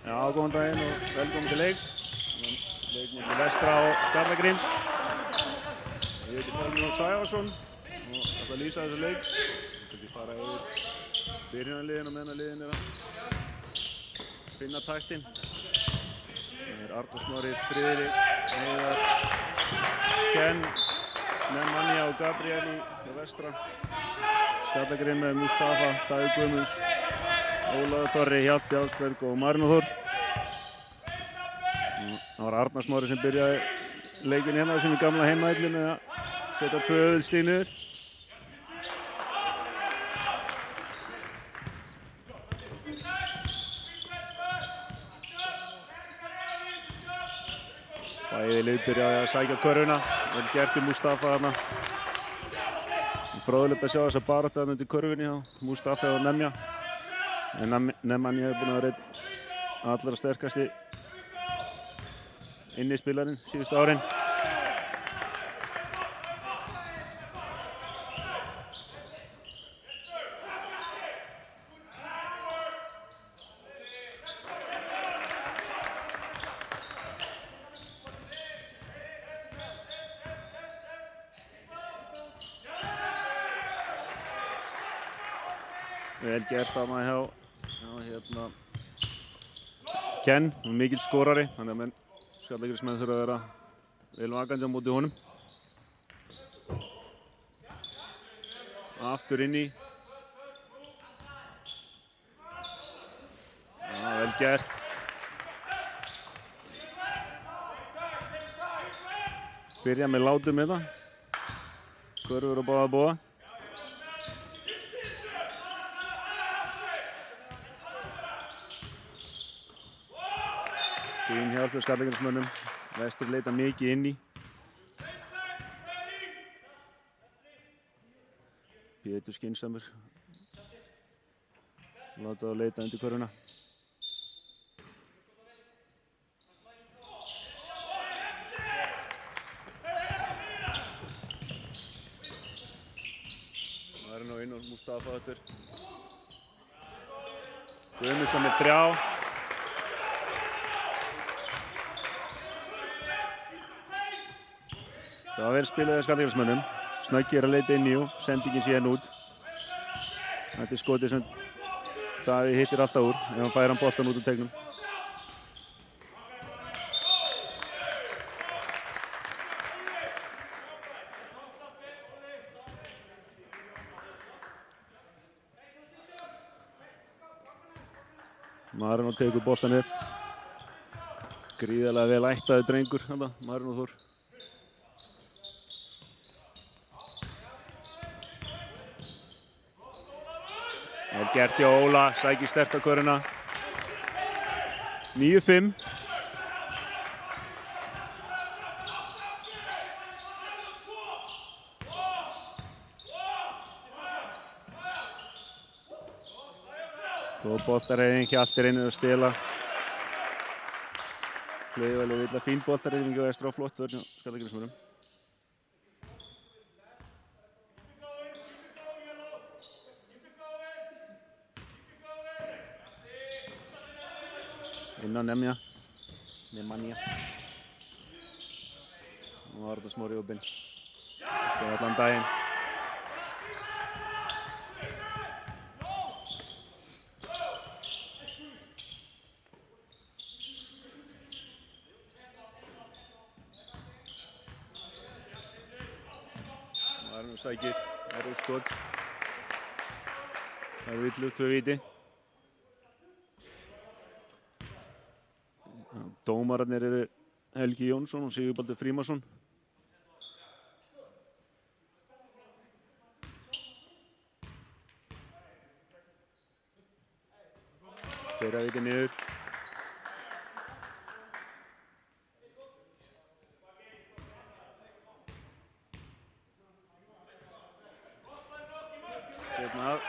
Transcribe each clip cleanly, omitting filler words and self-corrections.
Já, góðan daginn og velkomin til leiks. Leik mútið Vestra og Skallagríms. Ég heiti Pálmi Sævarsson og ætla að lýsa þessu leik. Ég ætla að fara yfir byrjunarliðin og meðan liðin að finna taktinn. Það Arnar Smári, Friðrik, Heiðar, Ken, Nemanja og Gabriel í Vestra. Skallagrím með Mustafa, Davíð Guðmunds, Ólafur Þorri, Hjalti Ásberg og Marinó Þór. Það var Arnar Smári sem byrjaði leikinn hérna á sinni gamla heimavelli með að setja 2 stig niður. Bæði lið byrjaði að sækja körfuna, vel gert í Mustafa þarna. Fróðilegt að sjá þessa baráttu þarna undir körfunni hjá Mustafa og Nemanja. En Nemanja hefur búinn að vera allra sterkasti innispilarinn síðustu árin. Vel gert þarna hjá Ken, mikill skorari, þannig að Skallagrímsmenn þurfa að vera vel vakandi á móti honum. Aftur inn í. Já, vel gert. Byrja með látum með það. Körfur og báða bóða. Fín hjálp hjá Skallagrímsmönnum. Vestur leita mikið inn í. Pétur skynsamur. Láta þá leita undir körfuna. Það nú inn og Mustafa aftur. Guðmundsson með 3. Það var vel spilað af Skallagrímsmönnum. Snöggir að leita inn í og sendingin síðan út. Þetta skotið sem Davíð hittir alltaf úr ef hann fær hann boltan út úr teignum. Marinó tekur boltan upp. Gríðarlega vel ættaður drengur þarna, Marinó Þór. Vel gert hjá Óla, sækir sterkt á körfuna. 9-5. Góð boltareyðing, Hjalti reynir að stela. Klaufaleg vill að fín boltareyðing og Vestra á flott vörn hjá Skallagrímsmönnum. Inn á Nemanja. Og Arnar Smári opinn. Þetta allan daginn. Marinó sækir, erfitt skot. Það villu 2 víti. Dómararnir eru Helgi Jónsson og Sigurbaldur Frímannsson. Þeirra viti niður. Setna af.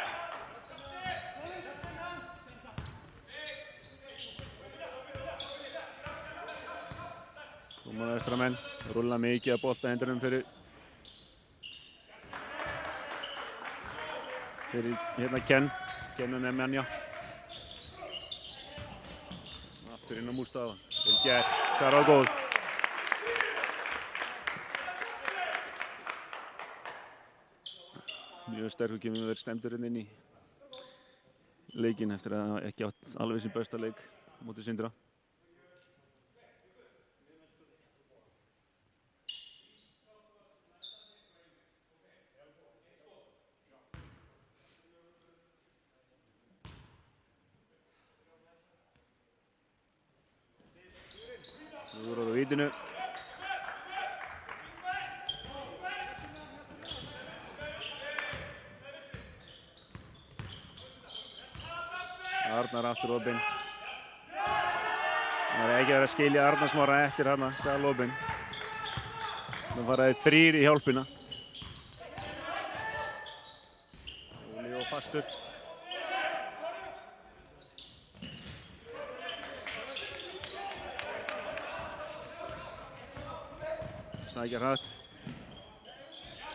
Koma Vestramenn, rúlla mikið að boltahendunum fyrir hérna Ken og Nemanja. Aftur inn á Mustafa. Vel gert. Kara var góð. Mjög sterkur kemur verið stemdur inn í leikinn eftir að ekki átt alveg sin besta leik móti Sindra. Þú voru á vítinu. Arnar aftur opinn. Það er ekki verið að skilja Arnar Smára eftir hana, gal opinn. Það faraði 3 í hjálpina. Óli og fastur. Sækja hratt.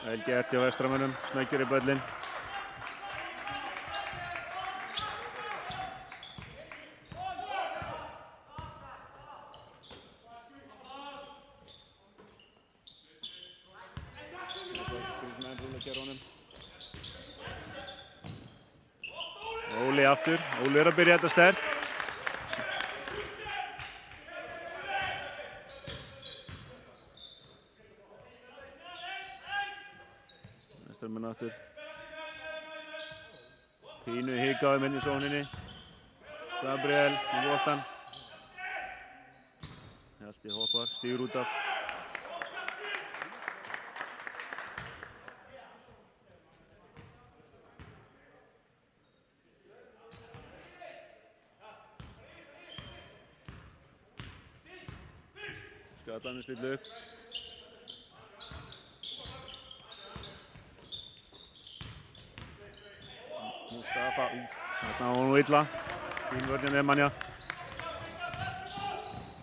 Vel gert hjá Vestramönnum, snöggjur í böllin. Óli aftur, Óli er að byrja þetta sterkt. Vestarmenn aftur. Pínu hikaði menn í sóninni. Gabriel í boltan. Hjalti hoppar, stígur út af. Skallanir stilla upp. Mustafa, þarna var hún illa. Fín vörn Nemanja.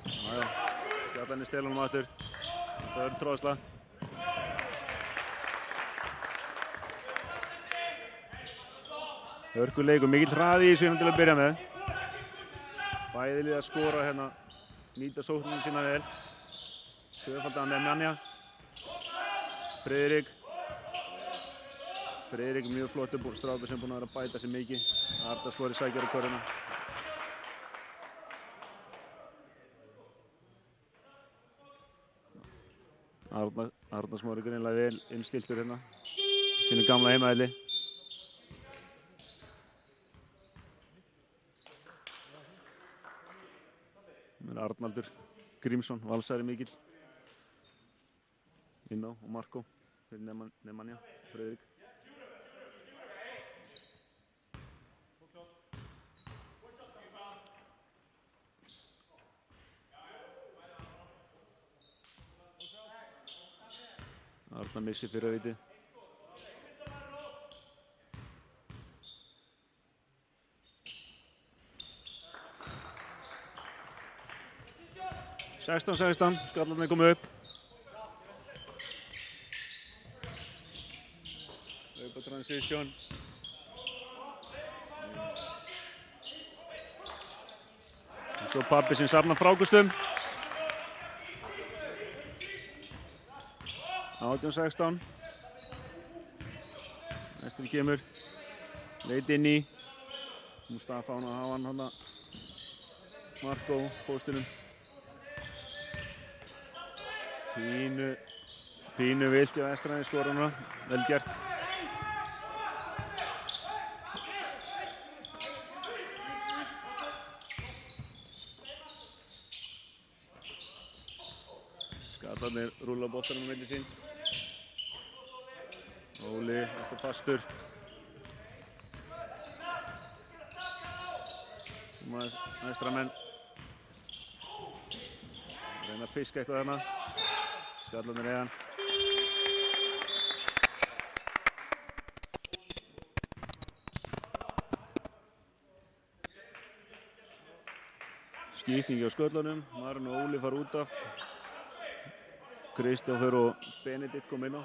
Jájá, Skallanir stela honum aftur. Það er tróðsla. Hörkuleikur, mikill hraði í þessu til að byrja með. Bæði lið að skora hérna, nýta sóknina sína vel. Tvöfaldan Nemanja. Friðrik mjög flottur strákur sem búinn að vera að bæta sig mikið. Arnar Smári sækjar á körfuna. Arnar Smári greinilega vel innstiltur hérna. Sínu gamla heimavelli. Arnaldur Grímsson, valsari mikill. Inná og Marko fyrir Nemanja, Friðrik. Arnar missir fyrra viti. (16-16), Skallarnir komu upp. Hlaupa transition. Svo pabbi sem safnar frákustum. 18-16. Næstur kemur. Leit inn í. Mustafa án að hafa hann hana. Marko póstinum. Pínu vilt hjá Vestranni skora núna. Vel gert. Skallarnir rúlla boltanum á milli sín. Óli alltaf fastur. Vestramenn reyna að fiska eitthvað þarna. Skallarnir eigan. Skipting á sköllunum. Marin og Óli fara út af. Kristján og Benedikt kom inn á.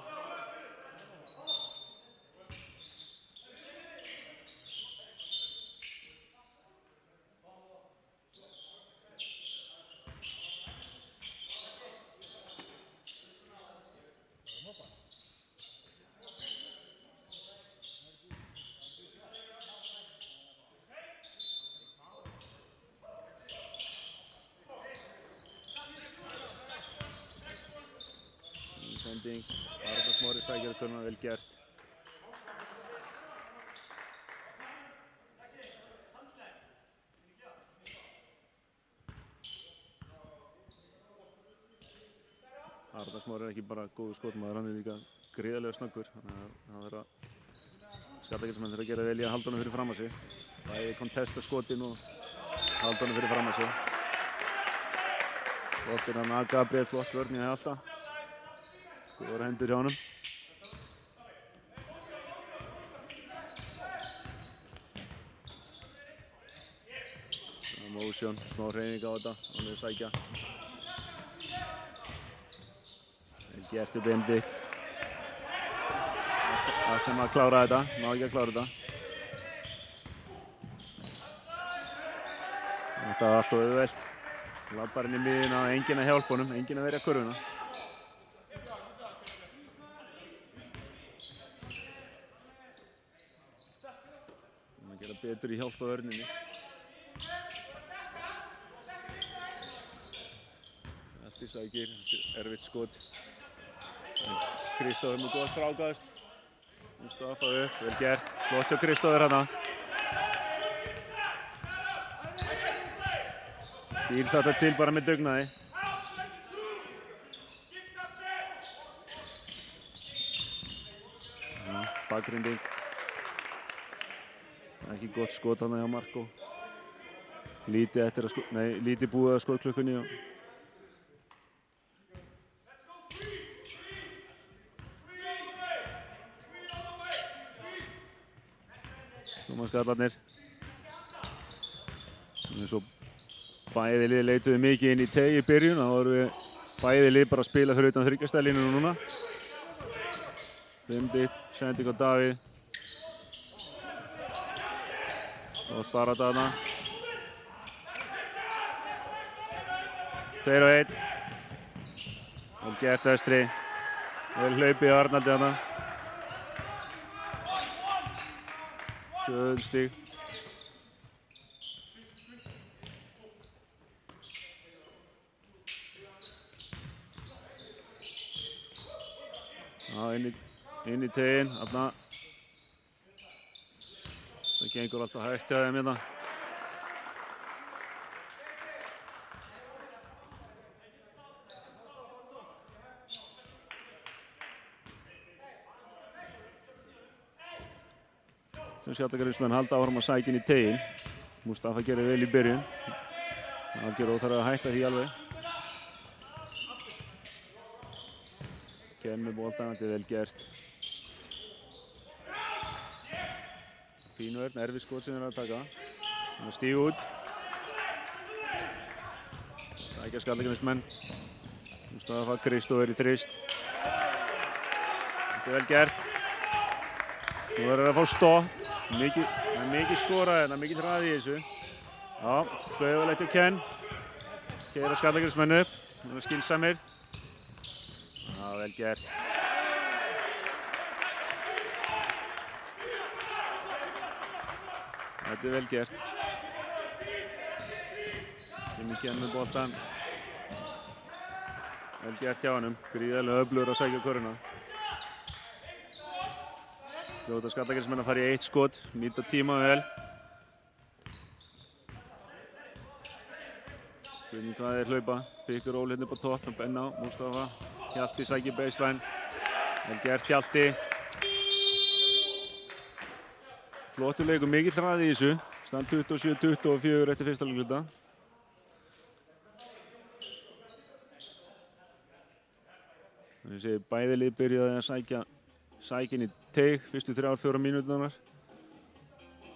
Bakgrinding. Arnar Smári sækir körfuna, vel gert. Arnar Smári ekki bara góður skotmaður, hann líka gríðarlega snöggur. Þannig að það verður að Skallagrímsmenn þurfa að gera vel í að halda honum fyrir fram að sig. Bæði kontesta skotin og halda honum fyrir fram að sig. Flottir hann að Gabriel, flott vörn í það alltaf. Góðar hendur hjá honum. Motion, smá hreyfing á þetta, hann er að sækja. Vel gert Benedikt. Það snemma að klára þetta, ná ekki að klára þetta. Þetta var alltaf auðvelt. Labbar inn í miðjuna, enginn að hjálpa honum, enginn að verja kurvuna. Það er að gera betur í hjálpa vörninni. Allt í sækir, erfitt skot. Kristófer með gott frákast. Mustafa upp, vel gert. Flott hjá Kristófer hana. Býr þetta til bara með dugnaði. Bakgrinding. Ekki gott skot hana hjá Marko. Lítið búið að skotklukkunni. Koma skallarnir. Svo bæði lið leituðu mikið inn í teig í byrjun. Þá voru við bæði lið bara að spila fyrir utan þryggjastæðlínuna núna. Benedikt, sending á Davíð. Flott barátta þarna. 2 og 1. Vel gert vestri. Vel hlaupið á Arnaldi þarna. 2 stig. Inn í teginn, þarna. Það gengur alltaf hægt hjá þeim hérna. Skallagrímsmenn halda áfram að sækja inn í teginn. Mustafa gerir vel í byrjun. Algjör óþarfi að hætta því alveg. Ken með boltann, þetta er vel gert. Fín vörn, erfið skot sem þeir eru að taka. Hann er stíg út. Sækja Skallagrímsmenn. Mustafa Kristófer í þrist. Þetta er vel gert. Nú verður að fá stopp. Það er mikið skorað hérna, mikið hraði í þessu. Já, klauðalegt hjá Ken. Keyra Skallagrímsmenn upp. Nú er skynsamir. Já, vel gert. Þetta er vel gert. Inn í Ken með boltann. Vel gert hjá honum. Gríðarlega öflugur að sækja körfuna. Hljóta Skallagrímsmenn að fara í 1 skot, nýta tíma vel. Spurning hvað þeir hlaupa. Pick and roll hérna upp á topp með Benna, Mustafa. Hjalti sækir baseline. Vel gert Hjalti. Flottur leikur, mikill hraði í þessu. Stand 27-24 eftir fyrsta leikluta. Þannig að ég bæði lið byrjaði að sækja inn í teig fyrstu 3-4 mínúturnar.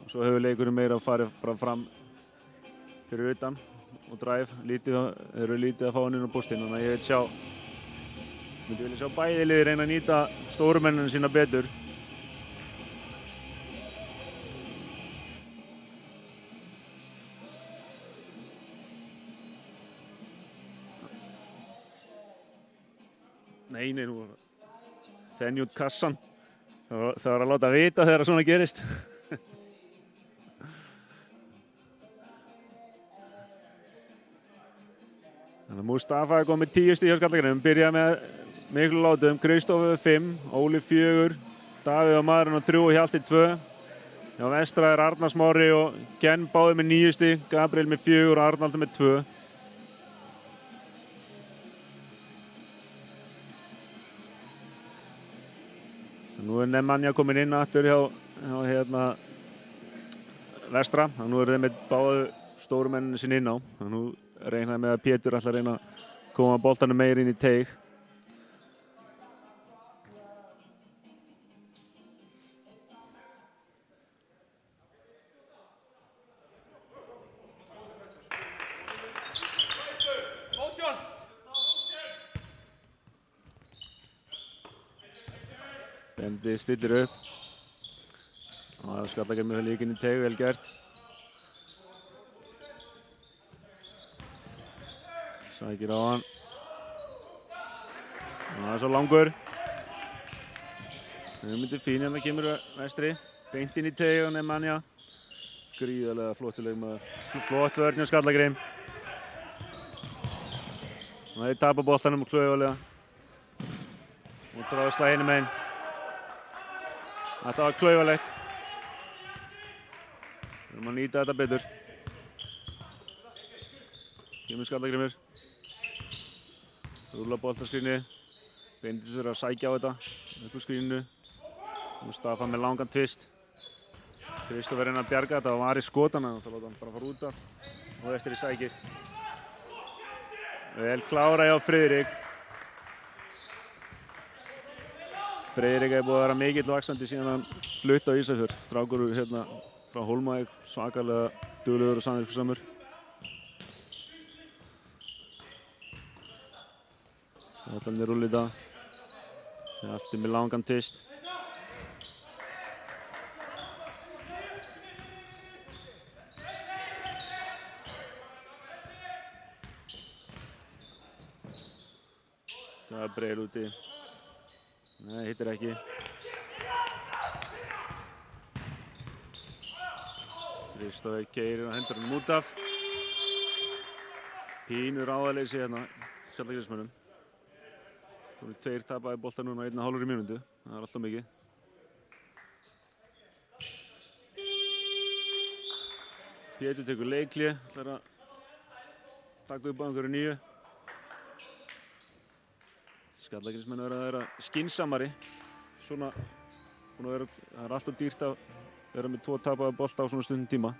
Og svo hefur leikurinn meira að fara bara fram fyrir utan og drive. Þeir eru lítið að fá hann inn á bústinn, þannig að ég myndi vilja sjá bæði lið reyna að nýta stórumennina sína betur. Nei, nú þenja út kassan. Það var að láta vita þegar svona gerist. Þannig að Mustafa er komið með 10 stig hjá Skallagrímsmönnum. Byrjaði með miklu látum. Kristóf 5, Óli 4, Davíð og maðurinn á 3 og Hjalti 2. Já, vestra Arnar Smári og Genn báðir með 9 stig, Gabriel með 4 og Arnaldur með 2. Nú Nemanja komin inn aftur hjá hérna vestra. Nú þeir með báðu stóru menninu sinni inn á. Nú reynaði með að Pétur ætla að reyna að koma boltanum meir inn í teig. Bendi stillir upp. Það Skallagrímur fyrir líka inn í teig, vel gert. Sækir á hann. Það svo langur. Hugmyndir fín hérna kemur vestri. Beint inn í teig og Nemanja. Gríðarlega flottur leikmaður. Flott vörn hjá Skallagrím. Þeir tapa boltanum og klaufalega. Og dráðsla hinum megin. Þetta var klaufalegt. Við erum að nýta þetta betur. Kemur Skallagrímur. Rúlla boltaskrínu. Beindir þurfa að sækja á þetta. Upp úr skríninu. Mustafa með langan tvist. Kristóf reyna að bjarga þetta og var í skotana. Það láta hann bara fara út af. Og eftir í sækir. Vel klára hjá Friðrik. Friðrik hefur búið að vera mikill vaxandi síðan hann flutti á Ísafjörð. Strákur hérna frá Hólmavík, svakalega duglegur og samviskusamur. Skallarnir rúlla í dag. Hjalti með langan tvist. Gabriel úti. Nei, hittir ekki. Kristóf keyrir og hendur hann út af. Pínu ráðaleysi hérna, Skallagrímsmönnum. Það voru 2 tapaði bolta núna á 1,5 mínútu. Það er alltaf mikið. Pétur tekur leikhlé, ætlar að taka upp á einhverju nýju. Skallagrímsmenn verða að vera skynsamari. Svona, það er alltaf dýrt að vera með 2 tapaða bolta á svona stundum tíma.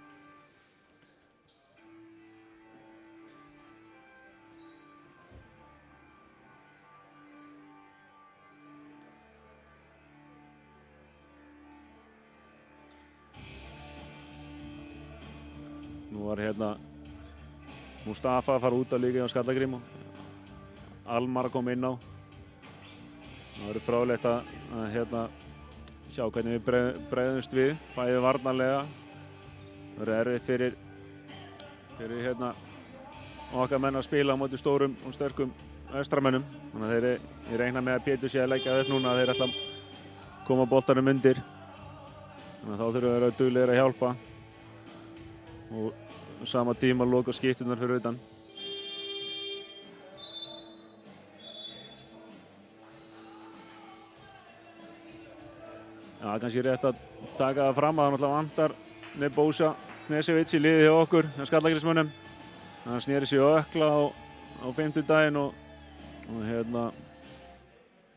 Nú var hérna Mustafa að fara út að líka hjá Skallagrím og Almar kom inn á. Það verður fráleitt að hérna sjá hvernig við bregðumst við, bæði varnarlega. Það verður erfitt fyrir hérna okkar menn að spila á móti stórum og sterkum vestramönnum. Þannig að ég reyna með að Pétur sé að leggja upp núna að þeir ætla að koma boltanum undir. Þannig að þá þurfum við að vera duglegir að hjálpa. Og sama tíma loka skipturnar fyrir utan. Já, kannski rétt að taka það fram að það náttúrulega vantar Nebojša Knežević í liði hjá okkur, hjá Skallagrímsmönnum. Hann sneri sig ökla á 50 daginn og hérna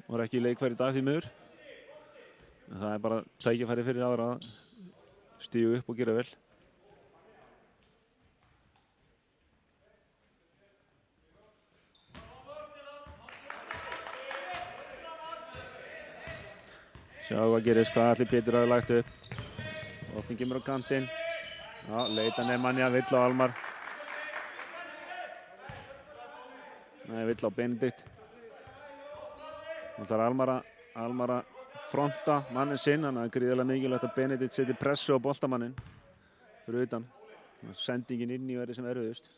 var ekki í leikfæri í dag því miður. En það er bara tækifæri fyrir aðra að stíga upp og gera vel. Sjá hvað gerist, hvað allir Pétur hafi lagt upp. Boltinn kemur á kantinn. Já, leita Nemanja, vill á Almar. Nei, vill á Benedikt. Nú þarf Almar að fronta mannin sinn, þannig að það er gríðarlega mikilvægt að Benedikt setji pressu á boltamanninn fyrir utan. Sendingin inn í verði sem erfiðust.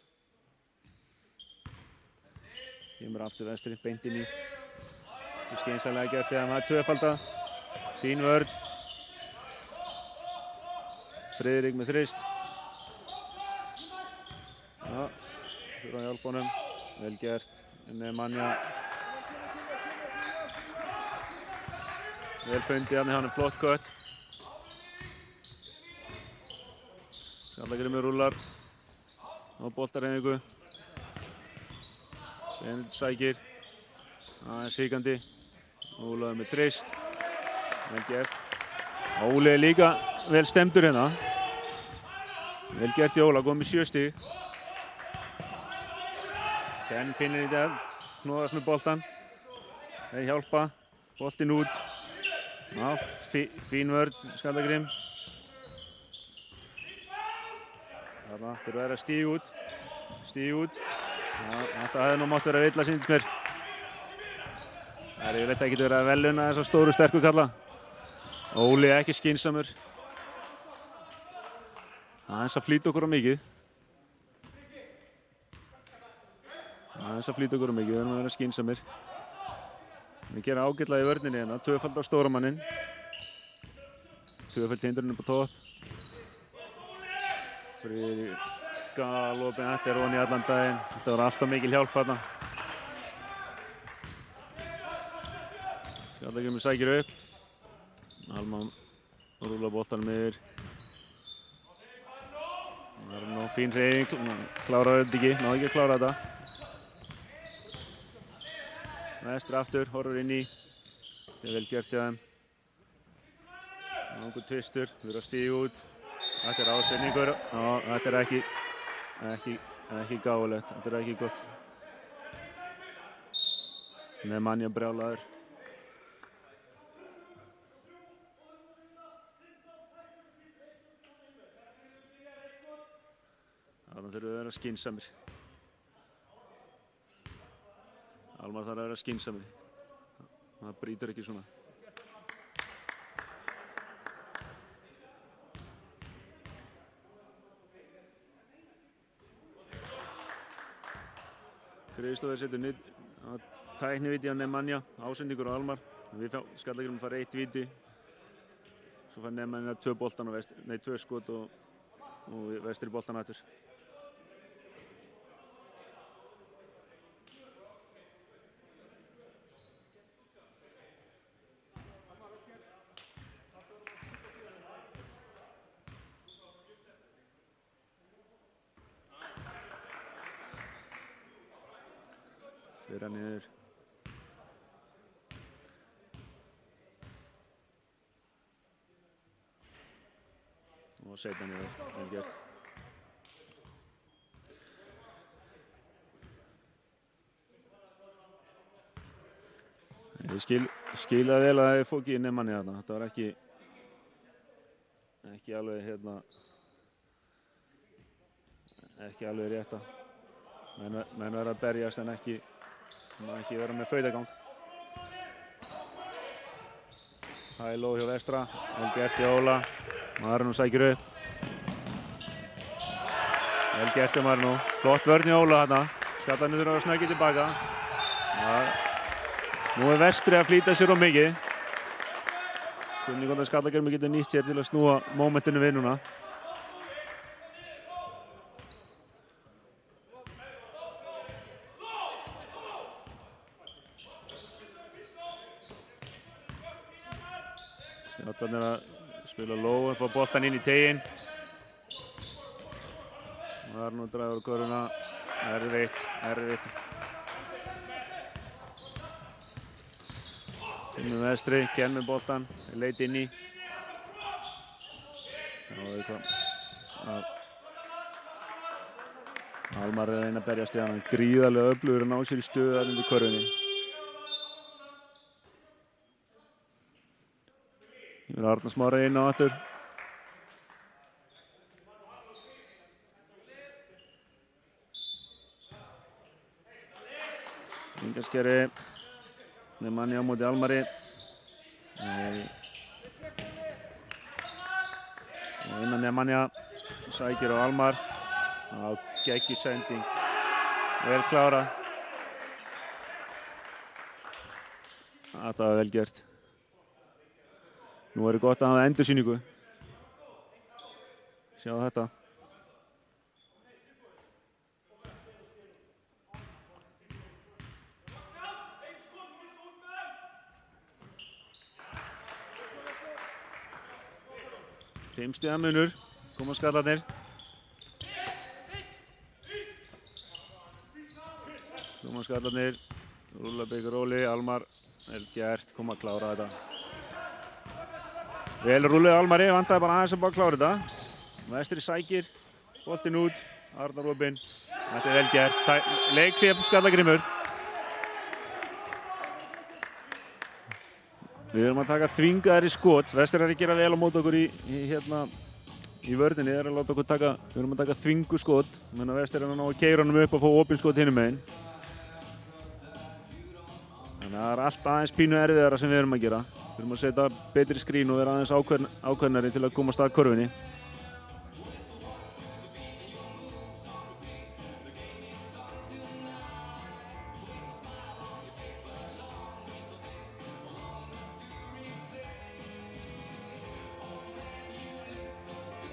Kemur aftur vestri, beint inn í. Það er skynsamlega gert þegar maður tvöfaldað. Fín vörn. Friðrik með þrist. Já, fyrir á hjálpunum. Vel gert. Nemanja. Vel fundið hann, hann flott kött. Skallagrímur rúllar á boltarhefingu. Benedikt sækir. Aðeins hikandi. Ólafur með drist. Vel gert. Óli líka vel stemdur hérna. Vel gert í Óla, komið 7 stig. Ken pinnir í það, hnoðast með boltan. Þeir hjálpa. Boltinn út. Já, fín vörn, Skallagrím. Þarna þurfa þeir að stíga út. Stíga út. Já, þetta hefði nú mátt vera villa sýndist mér. Það er yfirleitt ekkert verið að veluna þessa stóru sterku kalla. Óli ekki skynsamur. Aðeins að flýta okkur á mikið. Við verðum að vera skynsamir. Við gera ágætlega í vörninni hérna, tvöfald á stóramanninn. Tvöfald hindrun upp á topp. Friðrik galopin eftir honi allan daginn. Þetta var alltaf mikil hjálp þarna. Skallagrímur sækir upp. Alma rúlar boltanum yfir. Það er nú fín hreyfing, kláraði þetta ekki, náði ekki að klára þetta. Vestri aftur, horfur inn í. Þetta er vel gert hjá þeim. Langur tvistur, við erum að stíga út. Þetta er ásetningur. Já, þetta er ekki gáfulegt, þetta er ekki gott. Nemanja brjálaður. Þarna þurfum við að vera skynsamir. Almar þarf að vera skynsamir. Það brýtur ekki svona. Kristófer setur tæknivíti á Nemanja, ásendingur á Almar. Við Skallagrímur fara 1 víti. Svo fær Nemanja 2 boltan og 2 skot og vestri boltan aftur. Fyrra niður. Og setja niður, vel gert. Ég skil það vel að það er fólki í Nemanja þarna. Þetta var ekki alveg ekki alveg rétta. Menn verða að berjast en ekki vera með fautagang. Hæló hjá vestra, vel gert hjá Óla. Marino sækir upp. Vel gert hjá Marino. Flott vörn hjá Óla þarna. Skallarnir þurfa að snöggja tilbaka. Nú er vestri að flýta sér of mikið. Spurning hvort að Skallagrímur getur nýtt sér til að snúa mómentinu við núna. Skallarnir er að spila low, fá boltan inn í teginn. Það er nú dragur úr körfuna. Erfitt. Inn með vestri, Ken með boltan, leit inn í. Almar er að reyna að berjast í hann, gríðarlega öflugur að ná sér í stöðu þar undir körfunni. Yfir Arnar Smára inn á aftur. Ingaskeri. Nemanja á móti Almari. Og innan Nemanja sækir á Almar. Geggjur sending. Vel klárað. Þetta var vel gert. Nú er gott að hafa endursýningu. Sjá þetta. 5 stiga munur, koma skallarnir. Koma skallarnir, rúlla byggur Óli, Almar, vel gert, koma að klára þetta. Vel rúllið Almari, vantaði bara aðeins að bara klára þetta. Vestri sækir, boltinn út, Arnar opinn, þetta vel gert, leikhlép Skallagrímur. Við erum að taka þvingaðir í skot, Vestri er að gera vel á móti okkur í vörninni, við erum að taka þvingu skot, menn að Vestri er að ná að keyra honum upp og fá opinn skot hinum megin. Þannig að það er allt aðeins pínu erfiðara sem við erum að gera. Við erum að setja betri skrín og vera aðeins ákveðnari til að komast að körfunni.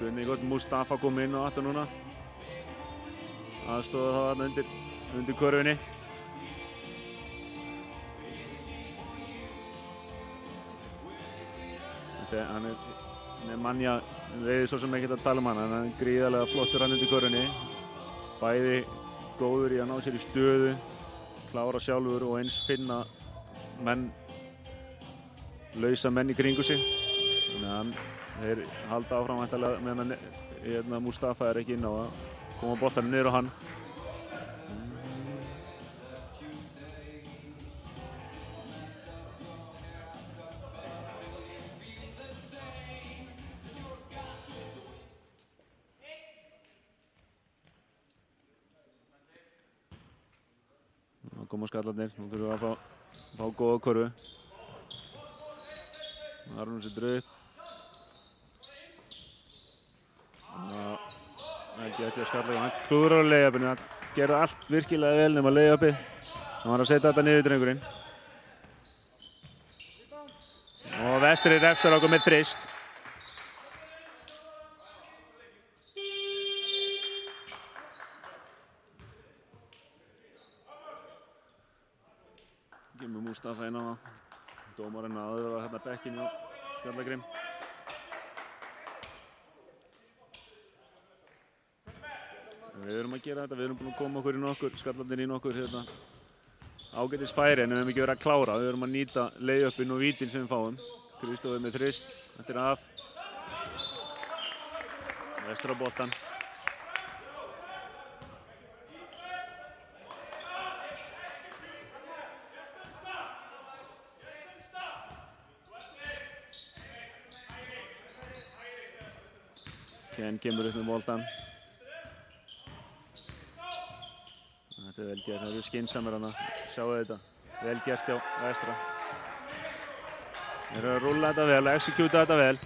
Spurning hvort Mustafa kom inn á aftur núna. Aðstoða þá þarna undir körfunni. Hann er Manja, veiði svo sem ekkert að tala hann er gríðarlega flottur hann undir körfunni. Bæði góður í að ná sér í stöðu, klára sjálfur og eins finna lausa menn í kringu sig. Þannig að þeir halda áfram væntanlega meðan Mustafa er ekki inn á að koma boltanum niður á hann. Nú koma skallarnir, nú þurfum við að fá góða körfu. Arnur setur upp. Vel gert hjá Skallagrími, hann klúðrar á layupinu, hann gerði allt virkilega vel nema layupið. Hann var að setja þetta niður drengurinn. Og Vestri refsar okkur með þrist. Kemur Mustafa inn á það. Dómarinn aðra hérna bekkinn hjá Skallagrími. Við erum að gera þetta, við erum búin að koma okkur í nokkur, skallarnir í nokkur ágætis færi en við höfum ekki verið að klára. Við erum að nýta layupinn og vítin sem við fáum. Kristófur með þrist, þetta er af. Vestur á boltan. Ken kemur upp með boltan. Þetta er vel gert, það eru skynsamir hana, sjáu þetta, vel gert hjá Vestra. Þeir eru að rúlla þetta vel, execúta þetta vel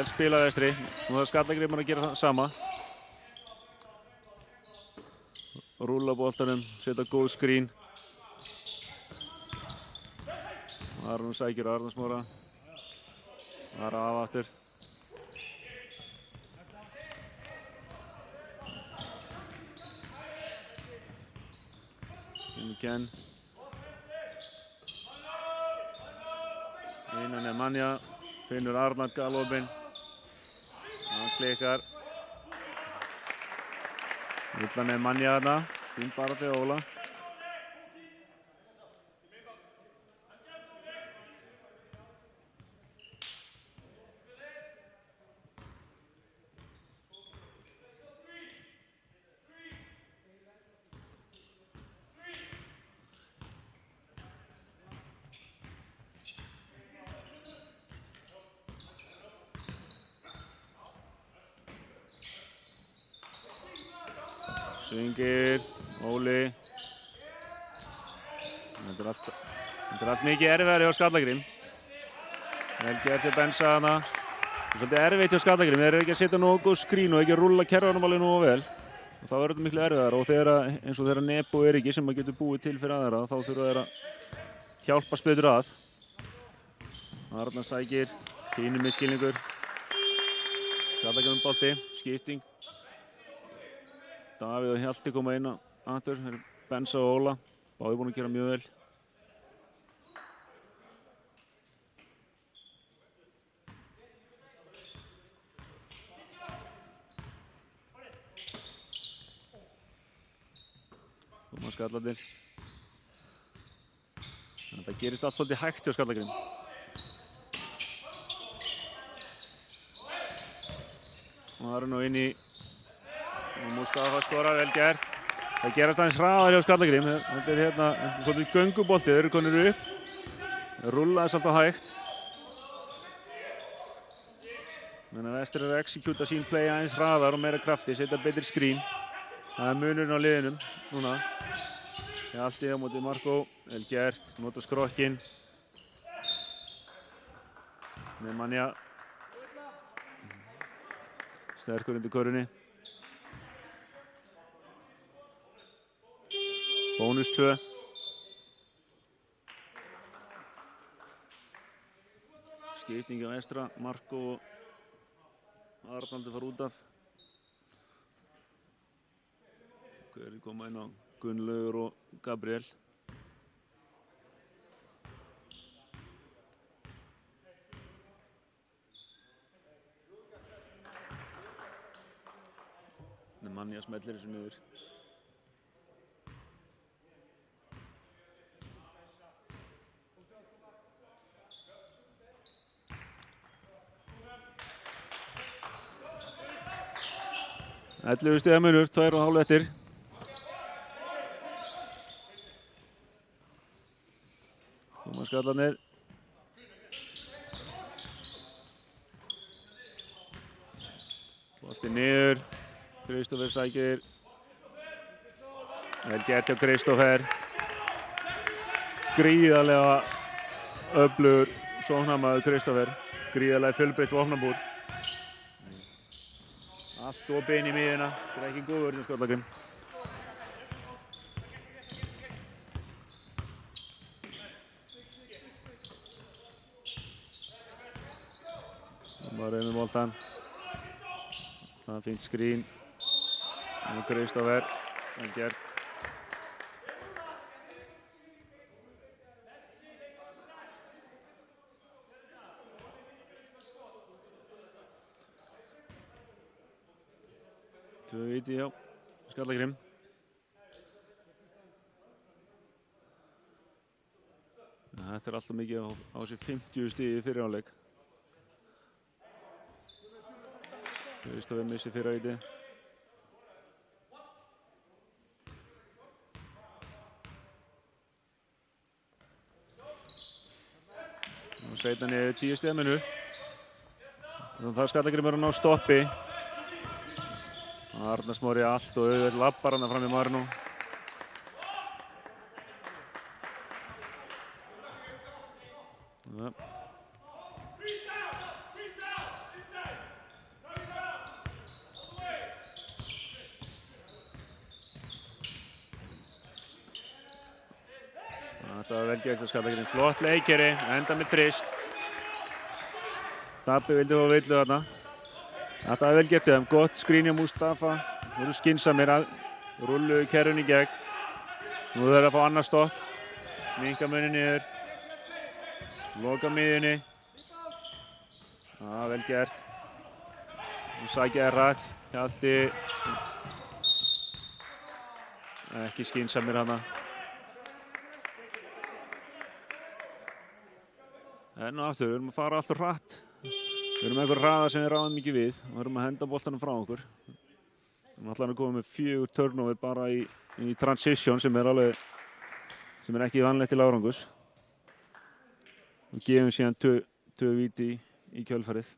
spilað Vestri, nú þarf Skallagrímur að gera það sama. Rúlla boltanum, setja góð skrín. Arnur sækir Arnarsmára, var af aftur. Ken. Innan er Manja, finnur Arnar galopinn. Hann klikkar. Villan er Manja þarna, fín bara til Óla. Svingir, Óli. Þetta er allt mikið erfiðari hjá Skallagrími. Vel gert hjá Bensa hana. Það er svolítið erfitt hjá Skallagrími. Þeir eru ekki að setja nógu góð skrín og ekki að rúlla kerfanum alveg nógu vel. Og þá verður þetta miklu erfiðara og eins og þegar Nebo er ekki sem að getur búið til fyrir aðra þá þurfa þeir að hjálpa betur að. Arnar sækir, pínu misskilningur. Skallagrími bolti, skipting. Davíð og Hjalti koma inn á aftur, þeir eru Bensa og Óla, báðir búin að gera mjög vel. Koma skallarnir. Þetta gerist allt svolítið hægt hjá Skallagrím. Og það eru nú inn í Mustafa skorar, vel gert. Það gerast aðeins hraðar hjá Skallagrím. Þetta er hérna svolítið göngubolti, þeir eru konur upp. Það rúlla þess alltaf hægt. Menn að Vestur eru að execúta sín play aðeins hraðar og meira krafti, setja betri skrín. Það er munurinn á liðinum núna. Hjalti á móti Marko, vel gert, nota skrokkinn. Nemanja. Sterkur undir körunni. Bónus 2. Skipting á Vestra, Marko og Arnaldur fara út af. Hverjir koma inn á Gunnlaugur og Gabriel. Nemanja smellir þessu niður. Ellefu stiga munur, 2,5 eftir. Koma skallarnir. Bolti niður. Kristófer sækir. Vel gert hjá Kristófer. Gríðarlega öflugur sóknarmaður Kristófer. Gríðarlega fjölbreytt vopnabúr. Allt opið inn í miðjuna. Þetta er ekki góð vörn hjá Skallagrím. Það var með boltan. Það er fínt skrín. Og Kristófer. Vel gert. Tvö víti hjá Skallagrím. Þetta er alltaf mikið á þessi 50 stigi fyrir hálfleik. Kristófer missi fyrra víti. Og seinna niður 10 stiga munur. Það þarf Skallagrím að ná stoppi. Arnar Smári allt og auðvitað labbar hana fram í Marnó. Ja. Þetta var vel gert að Skallagrím. Flott leikeri, enda með þrist. Dabbi vildi fá villu þarna. Þetta er vel gert hjá þeim, gott skrín hjá Mustafa. Nú eru skynsamir að rullu kerrunni í gegn. Nú þurfa að fá annað stopp. Minnka munni niður. Loka miðjunni. Vel gert. Nú sækja rætt. Hjalti. Ekki skynsamir hana. En og aftur, við erum að fara alltaf hratt. Við erum með eitthvað hraða sem við ráðum mikið við og erum að henda boltanum frá okkur. Við erum alltaf að koma með 4 turnover bara í transition sem er ekki vanlegt til árangurs. Og gefum síðan 2 víti í kjölfarið.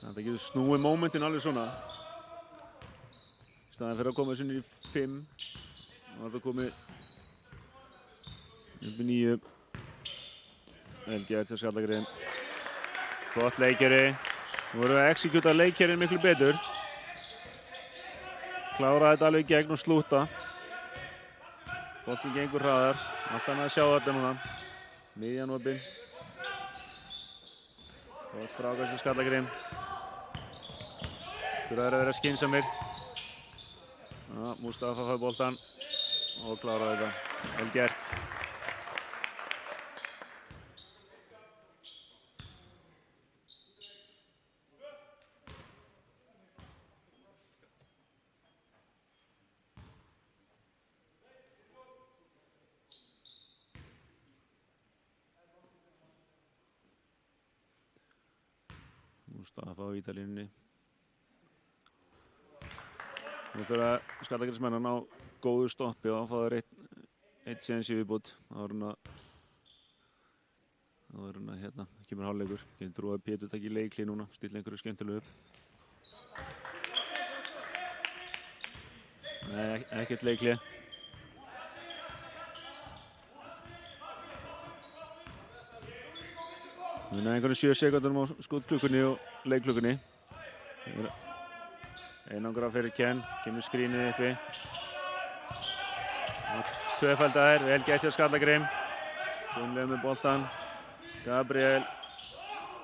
Þetta getur snúið momentin alveg svona. Í staðinn fyrir að koma þessu niður í 5. Nú er þetta komið upp í 9. Vel gert hjá Skallagrím. Flott leikeri. Nú erum við að execúta leikerin miklu betur. Klára þetta alveg í gegn og slúta. Boltinn gengur hraðar. Allt annað að sjá þetta núna. Miðjan opin. Flott frákast hjá Skallagrím. Þurfa að vera skynsamir. Já, Mustafa fær boltan og klárar þetta. Vel gert. Mustafa á vítalínunni. Nú þurfa Skallagrímsmenn að ná góðu stoppi og fá þeir eitt séns í viðbót. Áður en að hérna kemur hálfleikur. Ég trúi að Pétur taki leikli núna, stilla einhverju skemmtilegu upp. Nei, ekkert leikli. Við erum einhverjum 7 sekundum á skotklukkunni og leikklukkunni. Einangra fyrir Ken, kemur skrínið uppi. Tvöfaldaðir, vel gætt hjá Skallagrím. Gunnleif með boltan. Gabriel.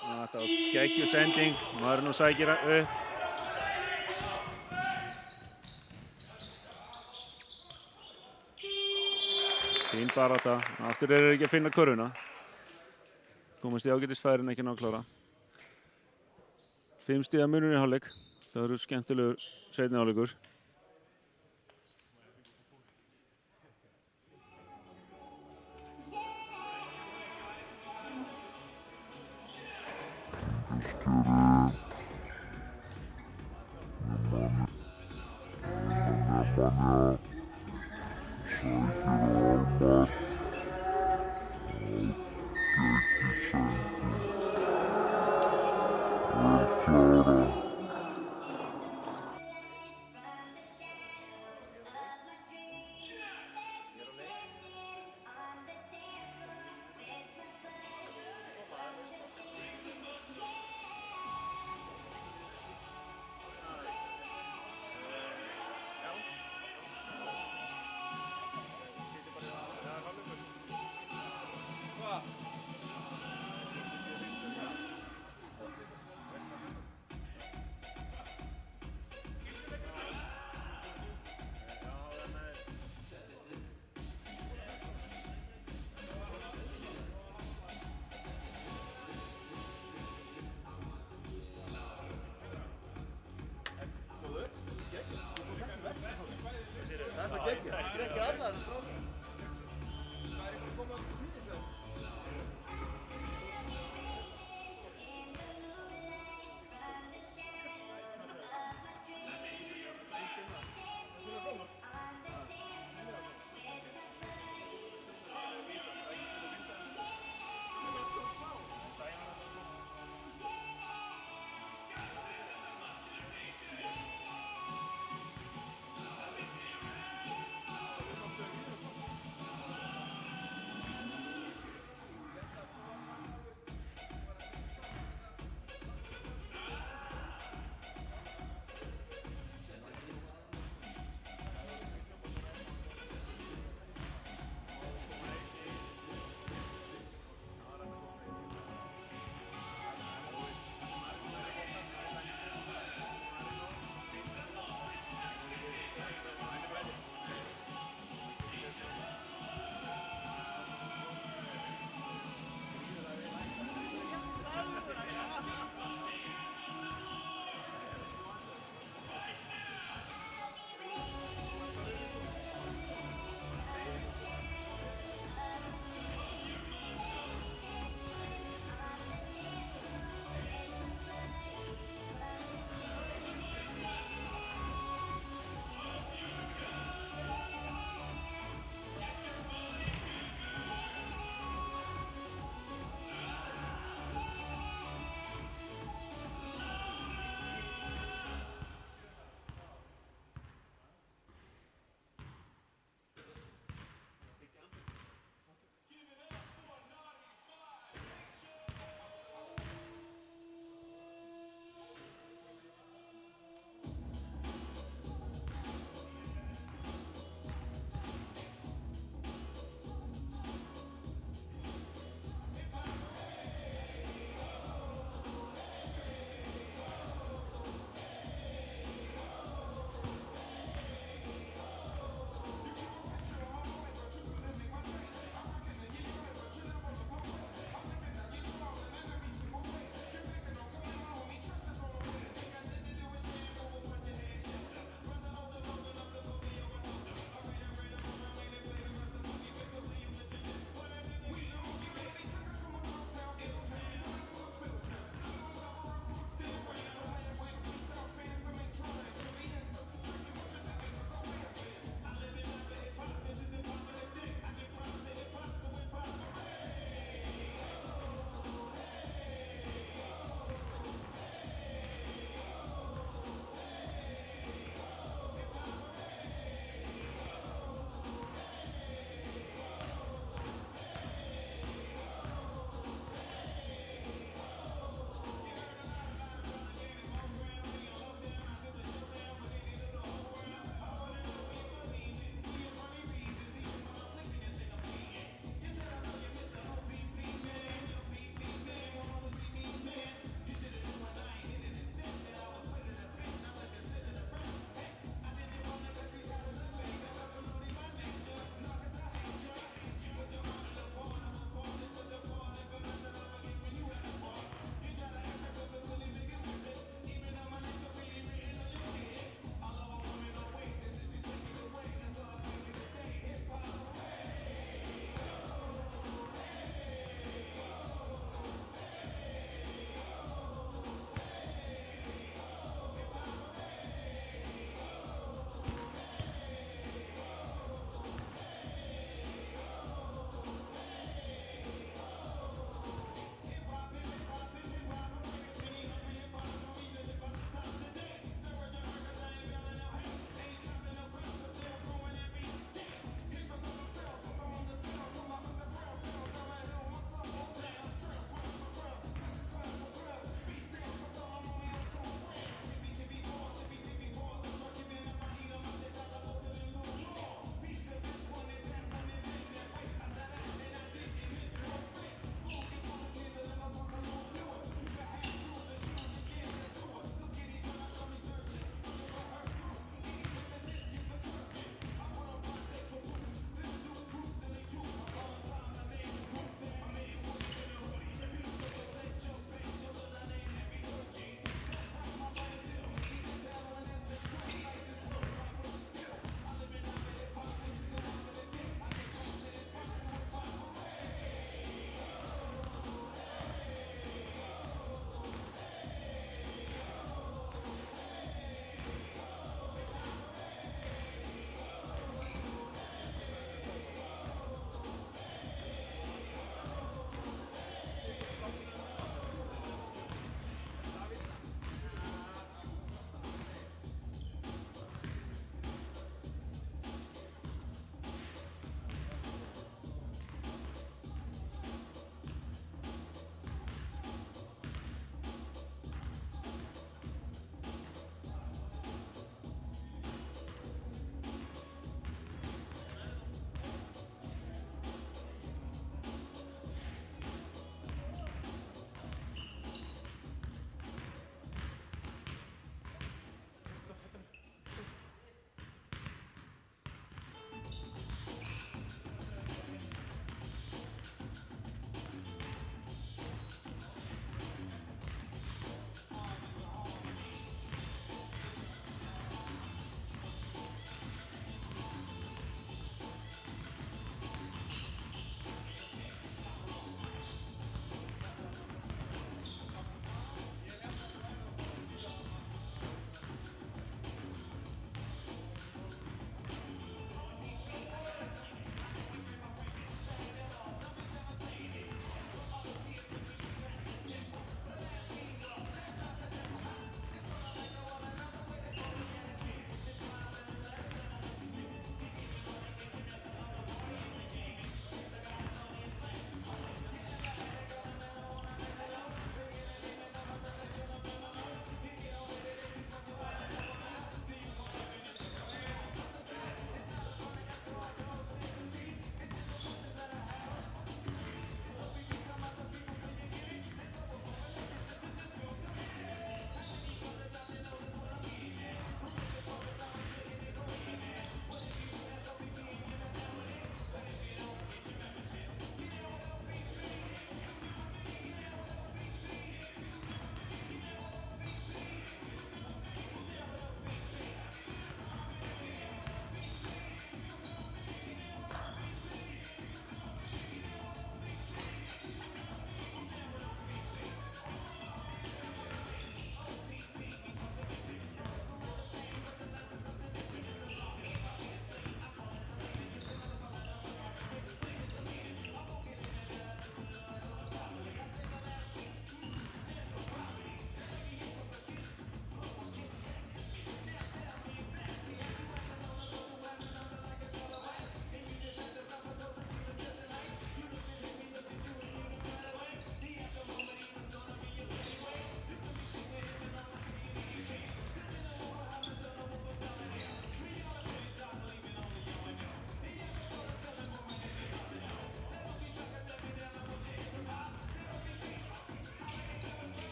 Þetta var geggjuð sending. Maður nú sækir upp. Fín barátta. Aftur eru ekki að finna körfuna. Komast í ágætisfærin, ekki ná að klára. 5 stiga munur í hálfleik. Það verður skemmtilegur seinni hálfleikur.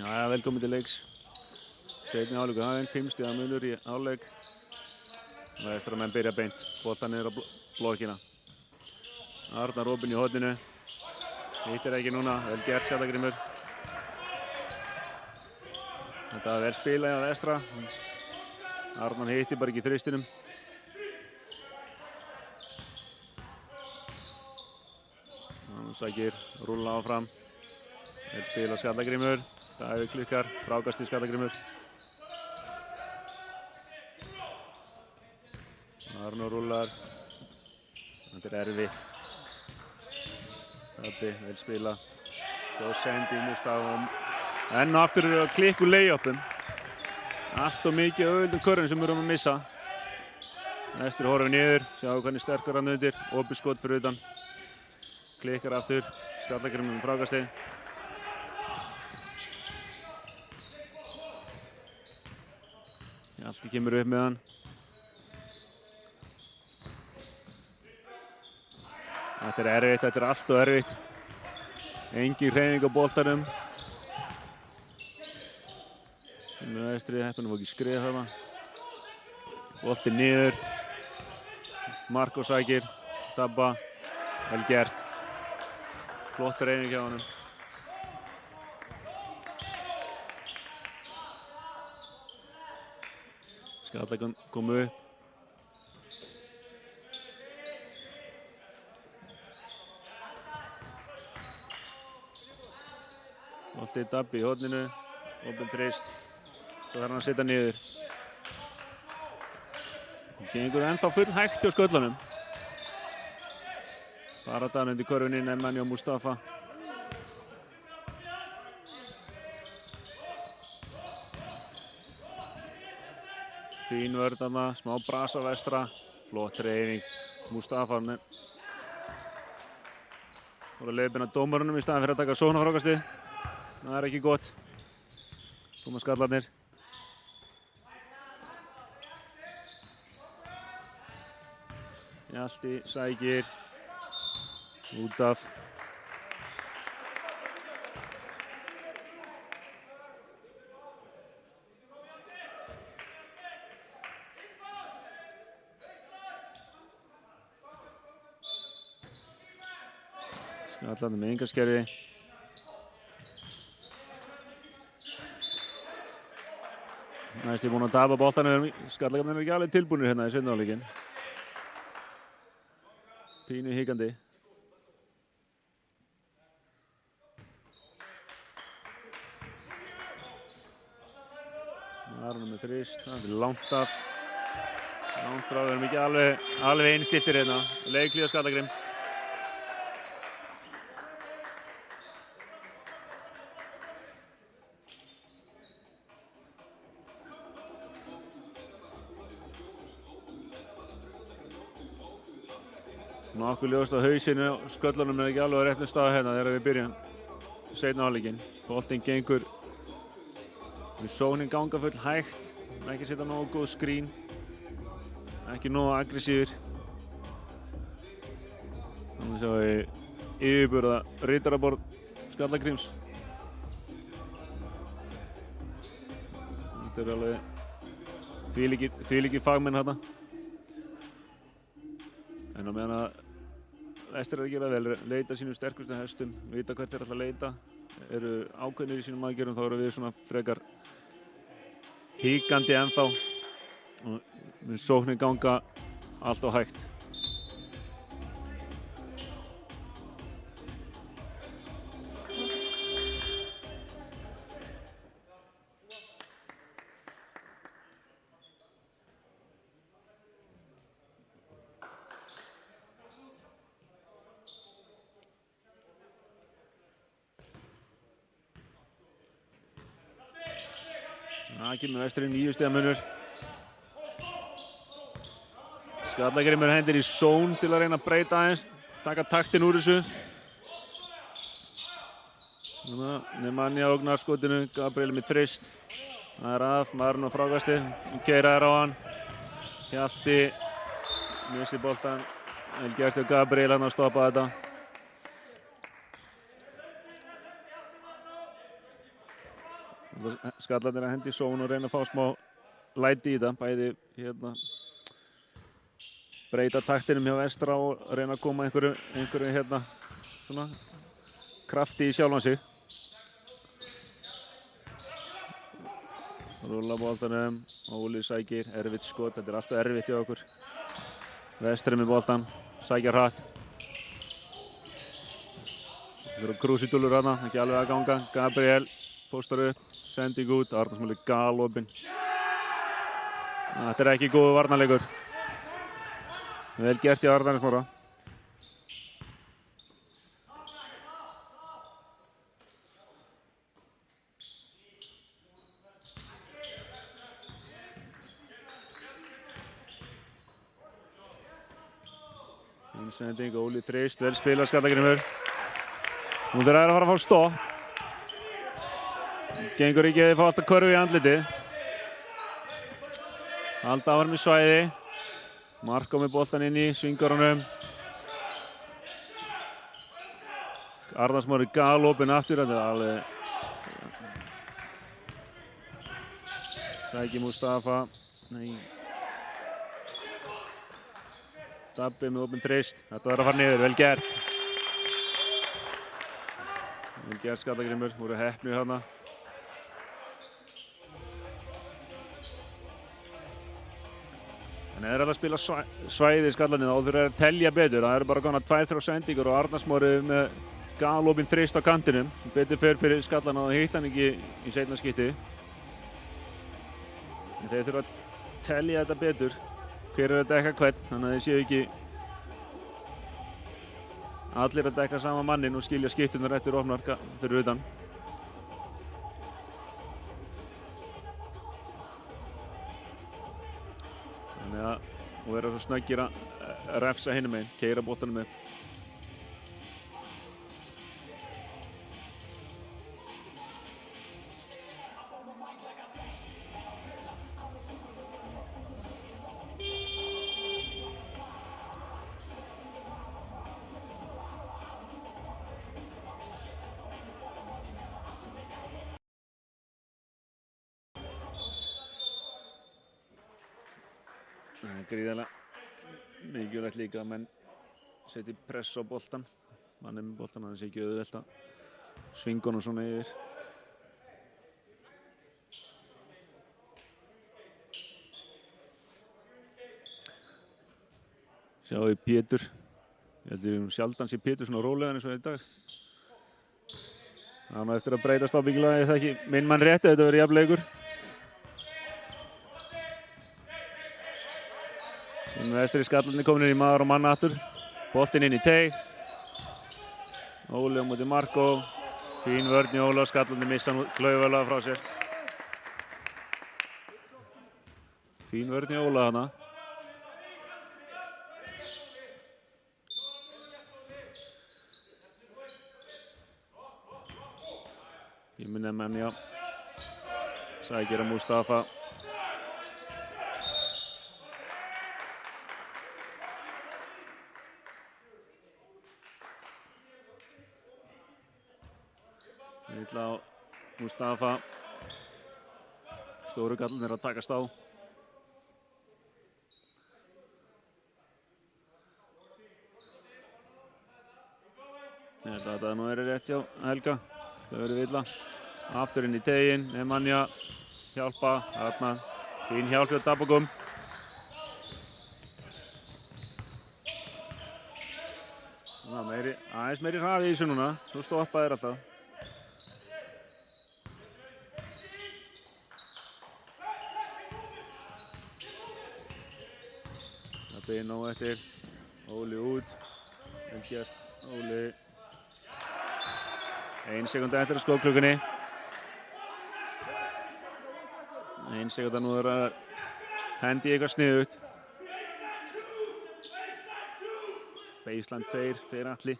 Já, velkomin til leiks. Seinni hálfleikur hafinn, 5 stiga munur í hálfleik. Vestramenn byrja beint, boltan niður á blokkina. Arnar opinn í horninu. Hittir ekki núna, vel gert Skallagrímur. Þetta var vel spilað hjá Vestra. Arnar hitti bara ekki þristinum. Hann sækir, rúlla áfram. Vel spilað Skallagrímur. Davíð klikkar, frákasti Skallagrímur. Arnór rúllar. Þetta er erfitt. Dabbi, vel spila. Góð send í Mustafa. Enn og aftur eru að klikku lay-upum. Allt og mikið auðvöldum körfum sem við erum að missa. Vestur horfir niður, sjáu hvernig sterkur hann undir. Opið skot fyrir utan. Klikkar aftur, Skallagrímur með frákasti. Hjalti kemur upp með hann. Þetta er erfitt, þetta er allt og erfitt. Engin hreyfing á boltanum. Vestri heppinn var ekki skrið þarna. Boltinn niður. Marko sækir. Dabba. Vel gert. Flott hreyfing hjá honum. Skalla kom upp. Boltinn Dabbi í horninu. Opinn þrist. Það þarf hann að setja niður. Gengur ennþá full hægt hjá sköllunum. Baratan undir körfunni, Nemanja og Mustafa. Fín vörn þarna, smá brasa Vestra. Flott hreyfing. Mustafa voru að leiðbeina dómarunum í staðinn fyrir að taka sóknarfrákastið. Það er ekki gott. Koma skallarnir. Hjalti sækir. Út af. Skallarnir með engaskerfi. Næst búinn að tapa boltanum. Skallagarnir eru ekki alveg tilbúnir hérna í seinni hálfleikinn. Pínu hikandi. Arnór með þrist, það er langt af. Langt frá, við erum ekki alveg einstiltir hérna. Leiklíða Skallagrím. Nokkuð ljóst á hausinu, sköllunum er ekki alveg á réttum stað hérna þegar við byrjum seinni hálfleikinn. Boltinn gengur við sóknin ganga full hægt, ekki setja nógu góð skrín, ekki nógu aggressífur. Þannig sjáum við yfirburða ritaraborð Skallagríms. Þetta er alveg þvílíkir fagmenn hérna. En á meðan að Vestur er að gera vel, leita sínum sterkustu hestum, vita hvert er alltaf að leita, eru ákveðnir í sínum aðgerðum, þá eru við svona frekar hikandi ennþá og við sóknir ganga allt á hægt. Það kemur Vesturinn 9 stiga munur. Skallagrímur hendir í zón til að reyna að breyta aðeins, taka taktinn úr þessu. Nemanja ógnar skotinu, Gabriel með þrist. Það er af, Marno frákasti, keiraðir á hann. Hjalti, missir boltan, vel gert hjá Gabriel hann að stoppa þetta. Skallarnir að hendi í sóun og reyna að fá smá læti í þetta. Bæði hérna breyta taktinum hjá Vestra og reyna að koma einhverju hérna svona krafti í sjálfan sig. Rúlla boltanum, Óli sækir, erfitt skot, þetta alltaf erfitt hjá okkur. Vestri með boltan, sækja hratt. Það eru krúsidúllur hana, ekki alveg að ganga. Gabriel postar upp, sending út, Arnarsmári galopinn. Þetta ekki góður varnarleikur. Vel gert hjá Arnarsmára. Sending, Óli þrist, vel spilað Skallagrímur. Nú þeir að fara að fá stopp. Gengur ekki að þið fá alltaf körfu í andlitið. Halda áfram í svæði. Marko með boltan inn í svingarunum. Arnarsmári galopinn aftur. Þetta er alveg... Sæki Mustafa. Nei. Dabbi með opinn þrist. Þetta var að fara niður, vel gert. Vel gert Skallagrímur, voru heppnir þarna. En þeir eru að spila svæði Skallarnir og þeir eru að telja betur. Það eru bara konar 2-3 sendingar og Arnarsmári með galopinn þrist á kantinum. Betur fyrir Skallarna og hitt hann ekki í seinna skipti. En þeir þurfa að telja þetta betur. Hver er að dekka hvern, þannig að þeir séu ekki allir að dekka sama mannin og skilja skiptunar eftir opnar fyrir utan. Þannig að og vera svo snöggir að refsa hinum meginn, keyra boltanum með. Það er gríðarlega mikilvægt líka að menn setji press á boltan. Mann með boltan, þannig að það sé ekki auðvelt að svinga honum svona yfir. Sjáum við Pétur. Ég held að við sjaldan sé Pétur svona rólegan eins og í dag. Það er eftir að breytast ábyggilega, ég þekki minn mann rétt ef þetta verður jafn leikur. Vestri Skallarnir komin inn í maður og mann aftur. Boltinn inn í teig. Óli á móti Marko. Fín vörn í Óla og Skallarnir missa hann klaufalega frá sér. Fín vörn í Óla þarna. Íminn Nemanja. Sækir að Mustafa. Illa á Mustafa. Stóru gallarnir að takast á. Ég held að þetta nú er rétt hjá Helga. Það verður illa. Aftur inn í teginn, Nemanja hjálpa, þarna. Fín hjálp hjá Dabogum. Aðeins meiri hraði í þessu núna. Þú stoppa þér alltaf. Inn á eftir, Óli út, vel gert, Óli. 1 sekúnda eftir að skóklukkunni. 1 sekúnda nú er að hendi eitthvað sniðugt. Baseline 2 fyrir Atli.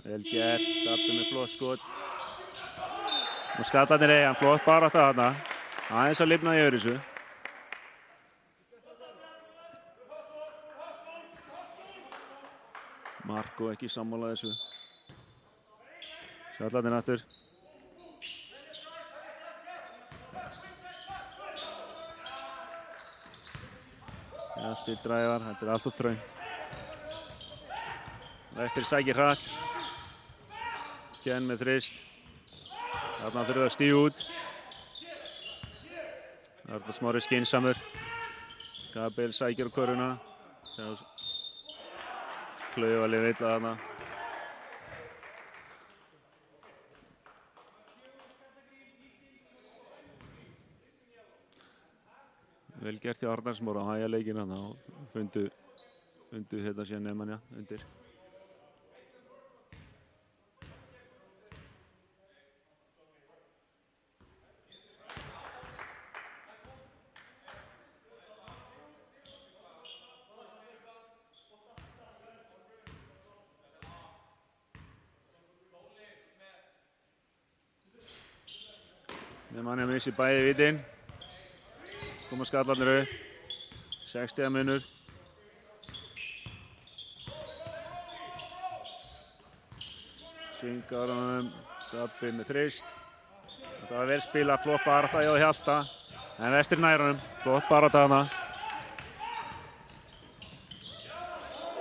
Vel gert, Dabbi með flott skot. Og Skallarnir eiga flott barátta þarna. Aðeins að lifna yfir þessu. Marko ekki sammála þessu. Skallarnir aftur. Jastir dræfar, þetta allt of þröngt. Vestri sækir hratt. Ken með þrist. Þarna þurfa að stíga út. Arnar Smári skynsamur. Gabriel sækir á körfuna. Klaufalið illa þarna. Vel gert hjá Arnar Smára að hægja leikinn þarna og fundu hérna síðan Nemanja undir. Nemanja missir bæði vítin. Koma skallarnir upp. 6 stiga munur. Svingar honum. Dabbi með þrist. Þetta var vel spilað, flott barátta hjá Hjalta. En Vestri nær honum. Flott barátta þarna.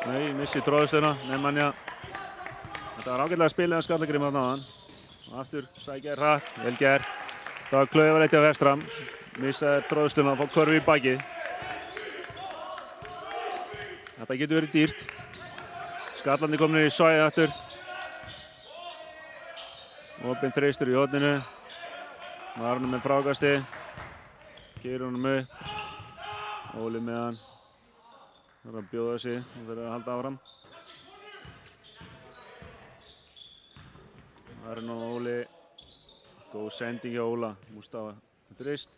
Nei, missir tróðstöðuna. Nemanja. Þetta var ágætlega spilað af Skallagrími þarna áðan. Og aftur sækja hratt. Vel gert. Það var klaufalegt hjá Vestra. Missaði tróðstöðuna að fá körfu í bakið. Þetta getur verið dýrt. Skallandi komnir í svæðið aftur. Opinn þristur í horninu. Marnum með frákasti. Keyrir honum upp. Óli með hann. Það er að bjóða sig og þeir eru að halda áfram. Arn og Óli. Góð sending hjá Óla. Mustafa þrist.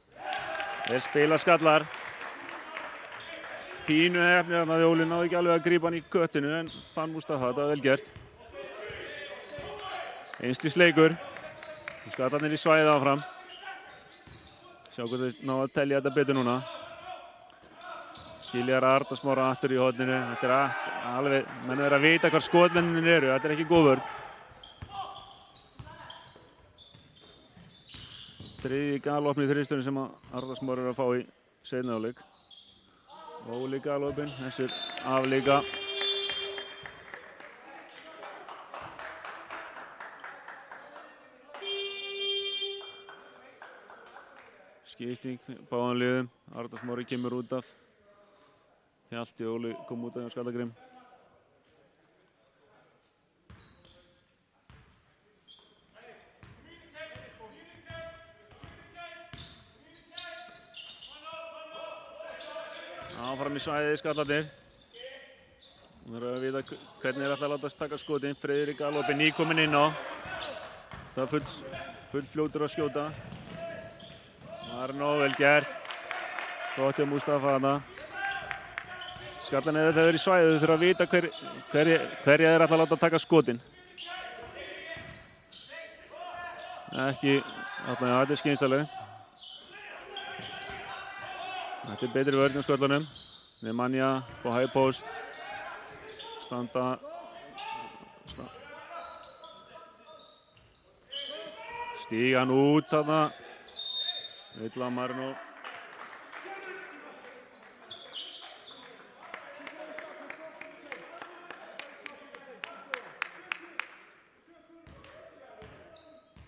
Þeir spila skallar. Pínu hefni þarna því Óli náði ekki alveg að grípa hann í köttinu en fann Mustafa, þetta var vel gert. Einstís leikur. Skallarnir í svæðið áfram. Sjá hvort þeir ná að telja þetta betur núna. Skiljar Arnar Smára aftur í horninu. Þetta er alveg, menn verður að vita hvar skotmennir eru, þetta er ekki góð vörn. Þriðji galopni þristurinn sem Arnar Smári er að fá í seinni hálfleik. Óli galopinn, þessir af líka. Skipting báðum liðum. Arnar Smári kemur út af. Hjalti og Óli kom út af hjá Skallagrím. Áfram í svæðið Skallarnir. Við verðum að vita hvernig þeir ætla að láta taka skotin. Friðrik galopinn nýkominn inn á. Það er full fljótur að skjóta. Arnó, vel gert. Gott hjá Mustafa þarna. Skallarnir þegar þeir eru í svæðið þurfa að vita hverja þeir ætla að láta taka skotin. Ekki, þetta er skynsamlegt. Þetta er betri vörn á sköllunum. Nemanja á high post. Stíga hann út þarna. Illa Marno.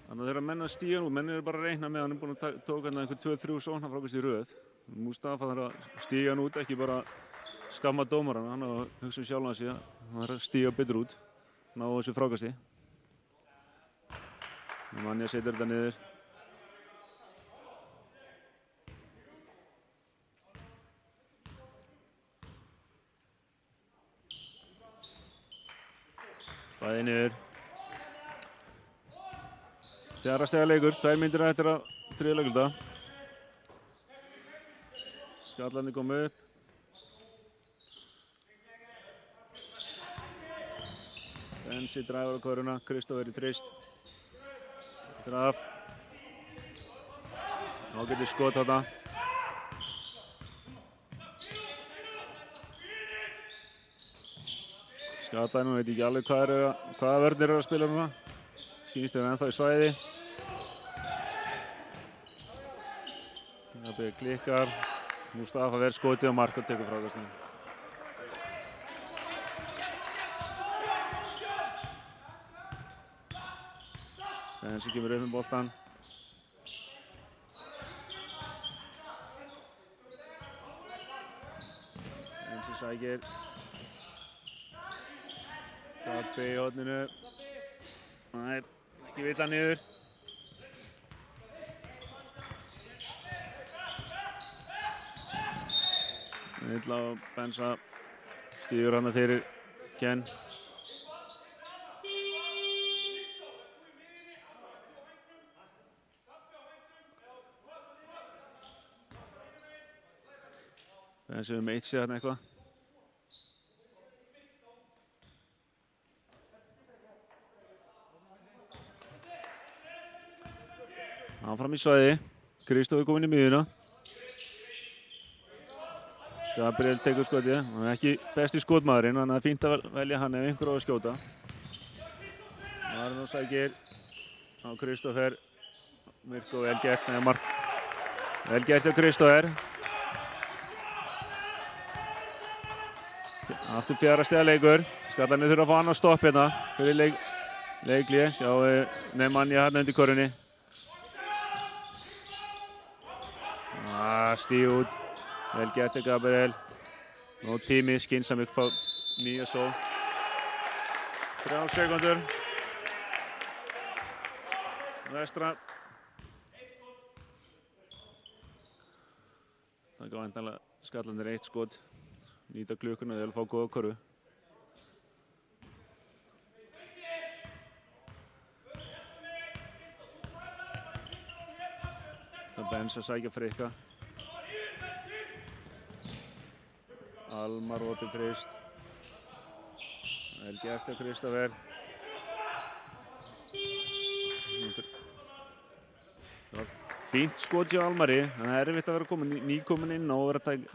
Þannig þegar menn að stíga hann út, menn eru bara að reikna með hann er búinn að tóka hann einhver 2-3 sóknarfrákast í röð. Mustafa þarf að stíga hann út, ekki bara skamma dómarann, hann að hugsa sjálfan sig, hann þarf að stíga betur út, ná þessu frákasti. Nemanja setur þetta niður. Bæði niður. 4 stiga leikur, 2 mínútur eftir að 3. leikluta. Skallarnir komu upp. Bensi dræfur á körfuna, Kristófer í þrist. Þetta er af. Ágætis skot þarna. Skallarnir veit ekki alveg hvaða vörnir eru að spila núna. Sýnist þeir ennþá í svæði. Gabriel klikkar. Mustafa verð skotið og Marko tekur frákastinu. Bensi kemur upp með boltan. Bensi sækir. Dabbi í horninu. Nei, ekki villa niður. Vill á Bensa. Stígur hana fyrir Ken. Bensi meitt sig þarna eitthvað. Hann fram í svæði. Kristóf er kominn í miðjuna. Gabriel tekur skotið. Hann er ekki besti skotmaðurinn, þannig að það er fínt að velja hann ef einhver á að skjóta. Marino sækir á Kristófer. Mirko vel gert, neða Mark. Vel gert hjá Kristófer. Aftur 4. stiga leikur. Skallarnir þurfa að fá annað stopp hérna fyrir leiklið. Sjáu Nemanja hérna undir korunni. Stíg út. Vel gert hjá Gabriel. Nú tími, skynsamir fá nýja sól. 3 sekúndur. Vestra. Það gá væntanlega Skallarnir 1 skot. Nýta klukkuna, þeir vilja fá góða körfu. Það Bensa sækja Frikka. Almar opið frist. Vel gert hjá Kristófer. Það var fínt skot hjá Almari. Það er erfitt að vera nýkomin inn og vera að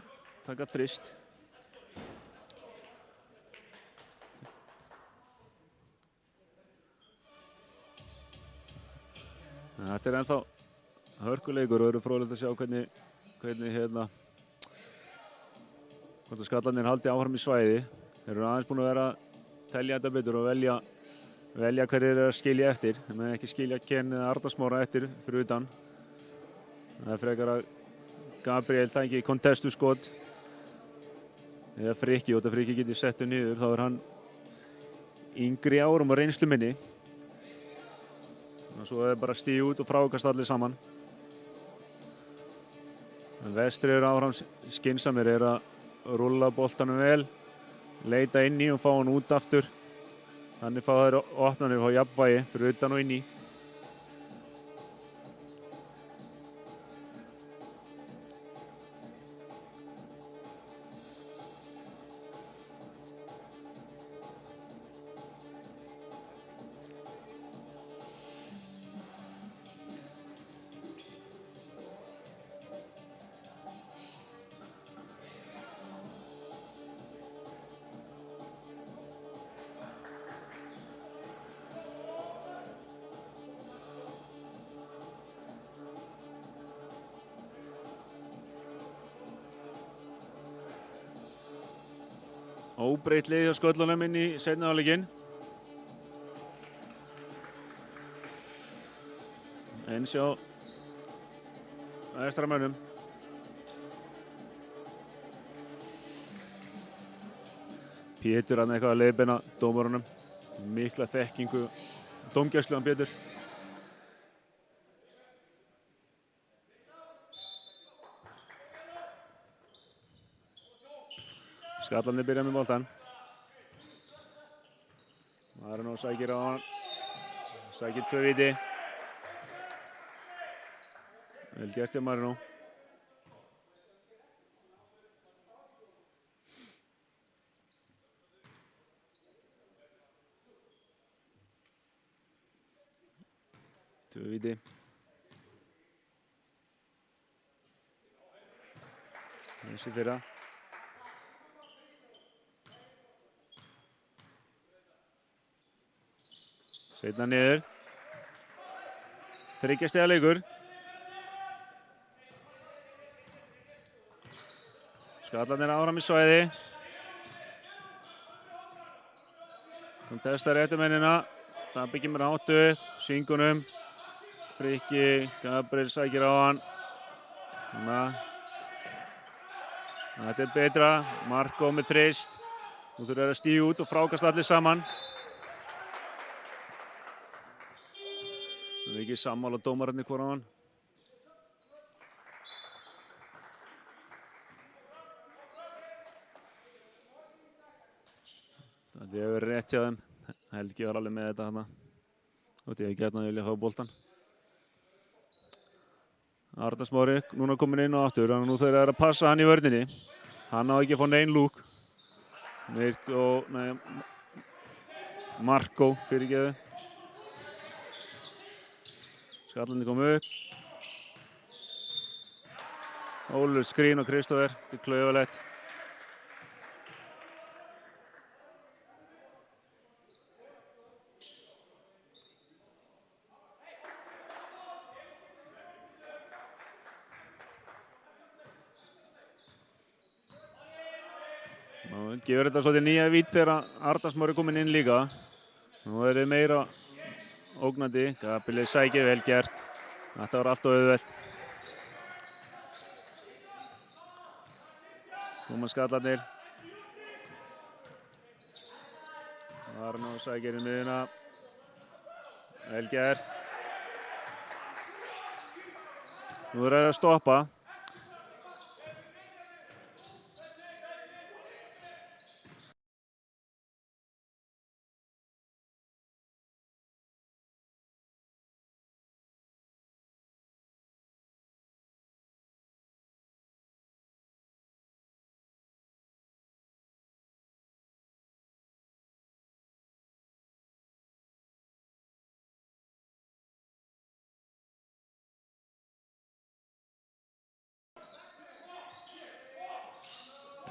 taka frist. Þetta er ennþá hörkuleikur og eru fróðilegt að sjá hvernig hvort að Skallarnir haldi áfram í svæði. Þeir eru aðeins búin að vera að telja þetta betur og velja hverjir eru að skilja eftir. Þeir með ekki skilja Ken eða Arnar Smára eftir fyrir utan. Það er frekar að Gabriel tæki kontestu skot eða Frikki, og þetta Frikki geti settu niður, þá er hann yngri árum og reynslu minni. Og svo er bara stíg út og frákast allir saman. En Vestri eru áfram skynsamir, er að rúlla boltanum vel, leita inn í og fá hann út aftur. Þannig fá þeir opnanir og fá jafnvægi fyrir utan og inn í. Óbreytt lið hjá sköllunum inn í seinni hálfleikinn. Eins hjá Vestramönnum. Pétur hann eitthvað að leiðbeina dómarunum. Mikla þekkingu dómgæslu hann Pétur. Skallarnir byrja með boltan. Marino sækir á hann. Sækir 2 víti. Vel gert hjá Marino. Víti. Þessi fyrra. Seinna niður. Þriggja stiga leikur. Skallarnir áfram í svæði. Testar réttumennina. Dabbi kemur áttu, svingunum. Frikki, Gabriel sækir á hann. Þetta betra. Marko með þrist. Nú þurfa þeir að stíga út og frákast allir saman. Það er ekki sammála dómararnir hvor á hann. Það hefur verið rétt hjá þeim. Helgi var alveg með þetta þarna. Og ég hef gætna vilja hafa boltan. Arnar Smári núna komin inn og aftur. Nú þurfa þeir að passa hann í vörninni. Hann á ekki að fá neinn lúk. Marko fyrirgeðu. Skallarnir komu upp. Ólur skrín og Kristófer. Þetta er klaufalegt. Gefur þetta svolítið nýja vítt þegar Arnar Smári kominn inn líka. Nú er þið meira ógnandi. Gabriel sækir, vel gert. Þetta var allt og auðvelt. Koma skallarnir. Arnar sækir í miðuna. Vel gert. Nú er það að stoppa.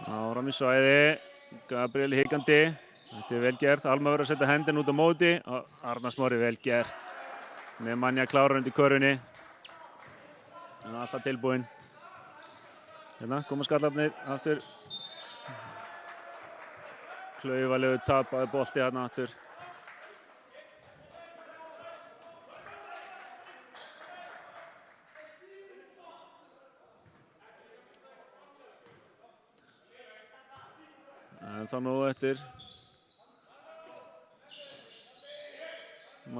Áfram í svæði, Gabriel hikandi, þetta er vel gert, Alma verður að setja hendin út á móti og Arnar Smári vel gert. Nemanja klárar undir körfunni, hann er alltaf tilbúinn. Hérna koma skallarnir aftur. Klaufalegur tapaði bolti hérna aftur. Það nú eftir.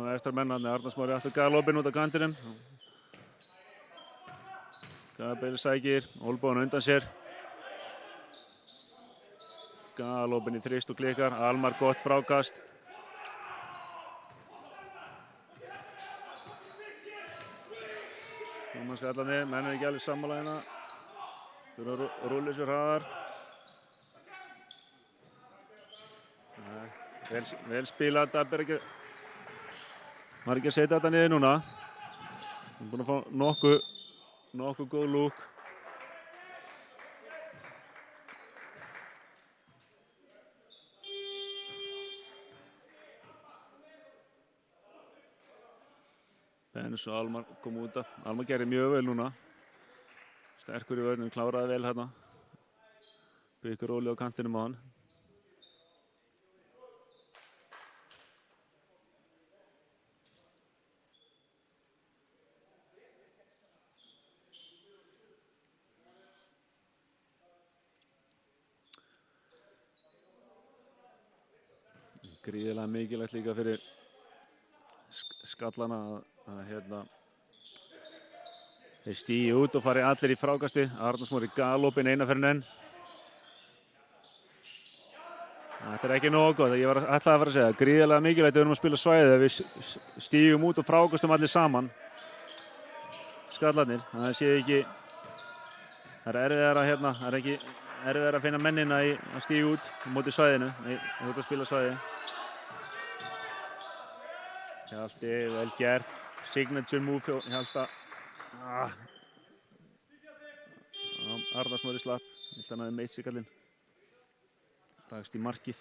Eftir mennarnir, Arnar Smári aftur galopinn út á kantinum. Gabriel sækir, olnbogann undan sér. Galopinn í þrist og klikkar, Almar gott frákast. Koma skallarnir, menn er ekki alveg sammála hérna. Þurfa að rúlla sér hraðar. Vel spilað, Dabbi var ekki að setja þetta niður núna. Hann er búinn að fá nokkuð góð lúk. Benz og Almar kom út af. Almar gerði mjög vel núna. Sterkur í vörnum, kláraði vel hérna. Byggur róli á kantinum á hann. Gríðarlega mikilvægt líka fyrir skallana að þeir stígi út og fari allir í frákasti. Arnar Smári galopinn eina fyrir enn. Þetta er ekki nógu gott, ég ætlaði að fara að segja. Gríðarlega mikilvægt ef við erum að spila svæðið að við stígum út og frákastum allir saman. Skallarnir, það sé ekki. Það er erfiðara að finna mennina að stíga út á móti svæðinu. Nei, þú ert að spila svæði. Hjalti, vel gert. Signature move Hjalta. Arnar Smári slapp. Hann hafði meitt sig kallinn. Rægst í markið.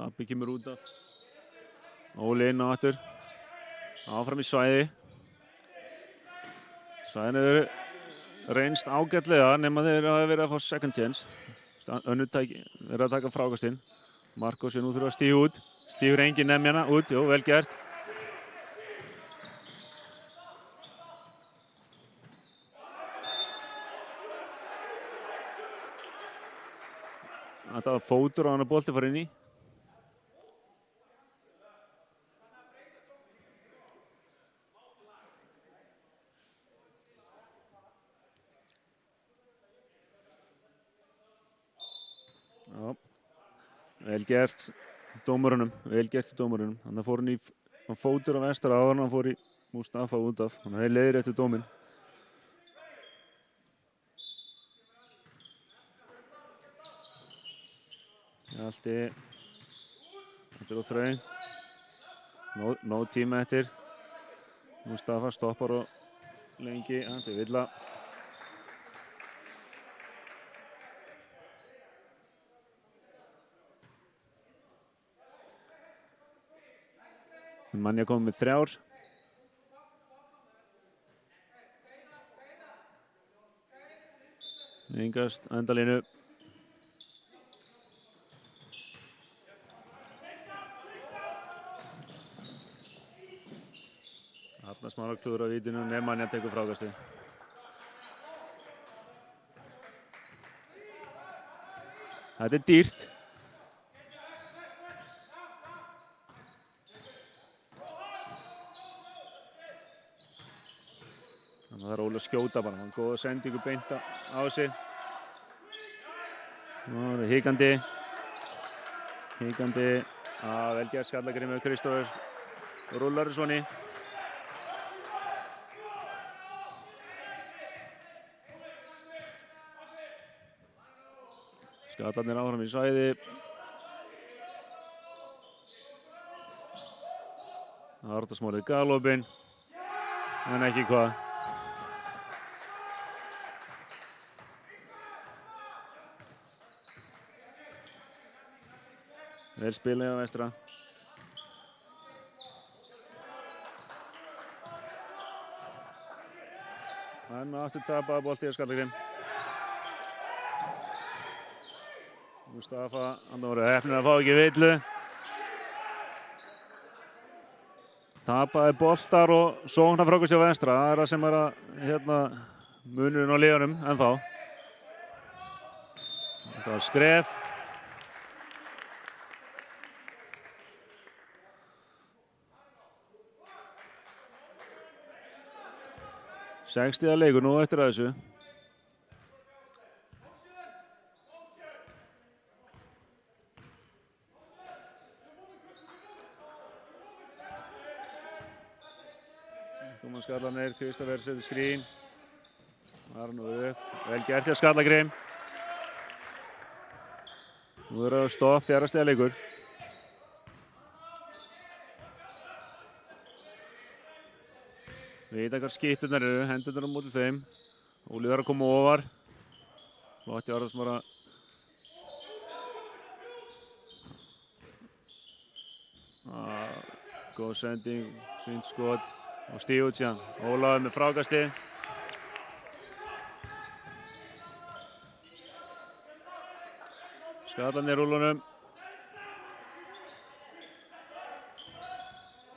Tappi kemur út af. Óli inn á aftur. Áfram í svæði. Svæðin hefur reynst ágætlega nema þeir hafa verið að fá second chance. Önnur verið að taka frákastinn. Markos nú þurfa að stíga út. Stígur engin nefnjana út, jú, vel gert. Þetta var fótur á hann að bolti fara inn í. Já, vel gert dómarunum, Þannig að fór hann í fótur á Vestra áður en hann fór í Mustafa út af. Þannig að þeir leiðir eftir dóminn. Hjalti, þetta á þröngt. Nóg tíma eftir. Mustafa stoppar og lengi, þetta er villa. Manja komið með 3. Engast, endalínu. Arnar Smára klúður á vítinu, Manja tekur frákastið. Þetta er dýrt. Þannig að það er Óli að skjóta bara, hann góða sendingu beint á sig. Nú er það hikandi. Vel gert Skallagrímur, Kristófur Rúllarssoni. Skallarnir áfram í svæði. Arnar Smári galopinn, en ekki hvað. Vel spilið á Vestra. Hann aftur tapaði bolti á Skallagrím. Mustafa, hann voru heppnir að fá ekki villu. Tapaði boltar og sóknarfrákast á Vestra. Það er það sem er að munurinn á liðunum ennþá. Þetta var skref. 6 stiga leikur nú eftir að þessu. Koma Skallarnir, Kristoffer setur skrín. Það er nú upp. Vel gert hjá Skallagrím. Nú er það stopp, 4 stiga leikur. Við vita hvað skipturnar eru, hendurnar á móti þeim. Óli þarf að koma ofar. Flott hjá Arnar Smára. Góð sending, fínt skot og stíg út síðan. Ólafur með frákasti. Skallarnir í rúllunum.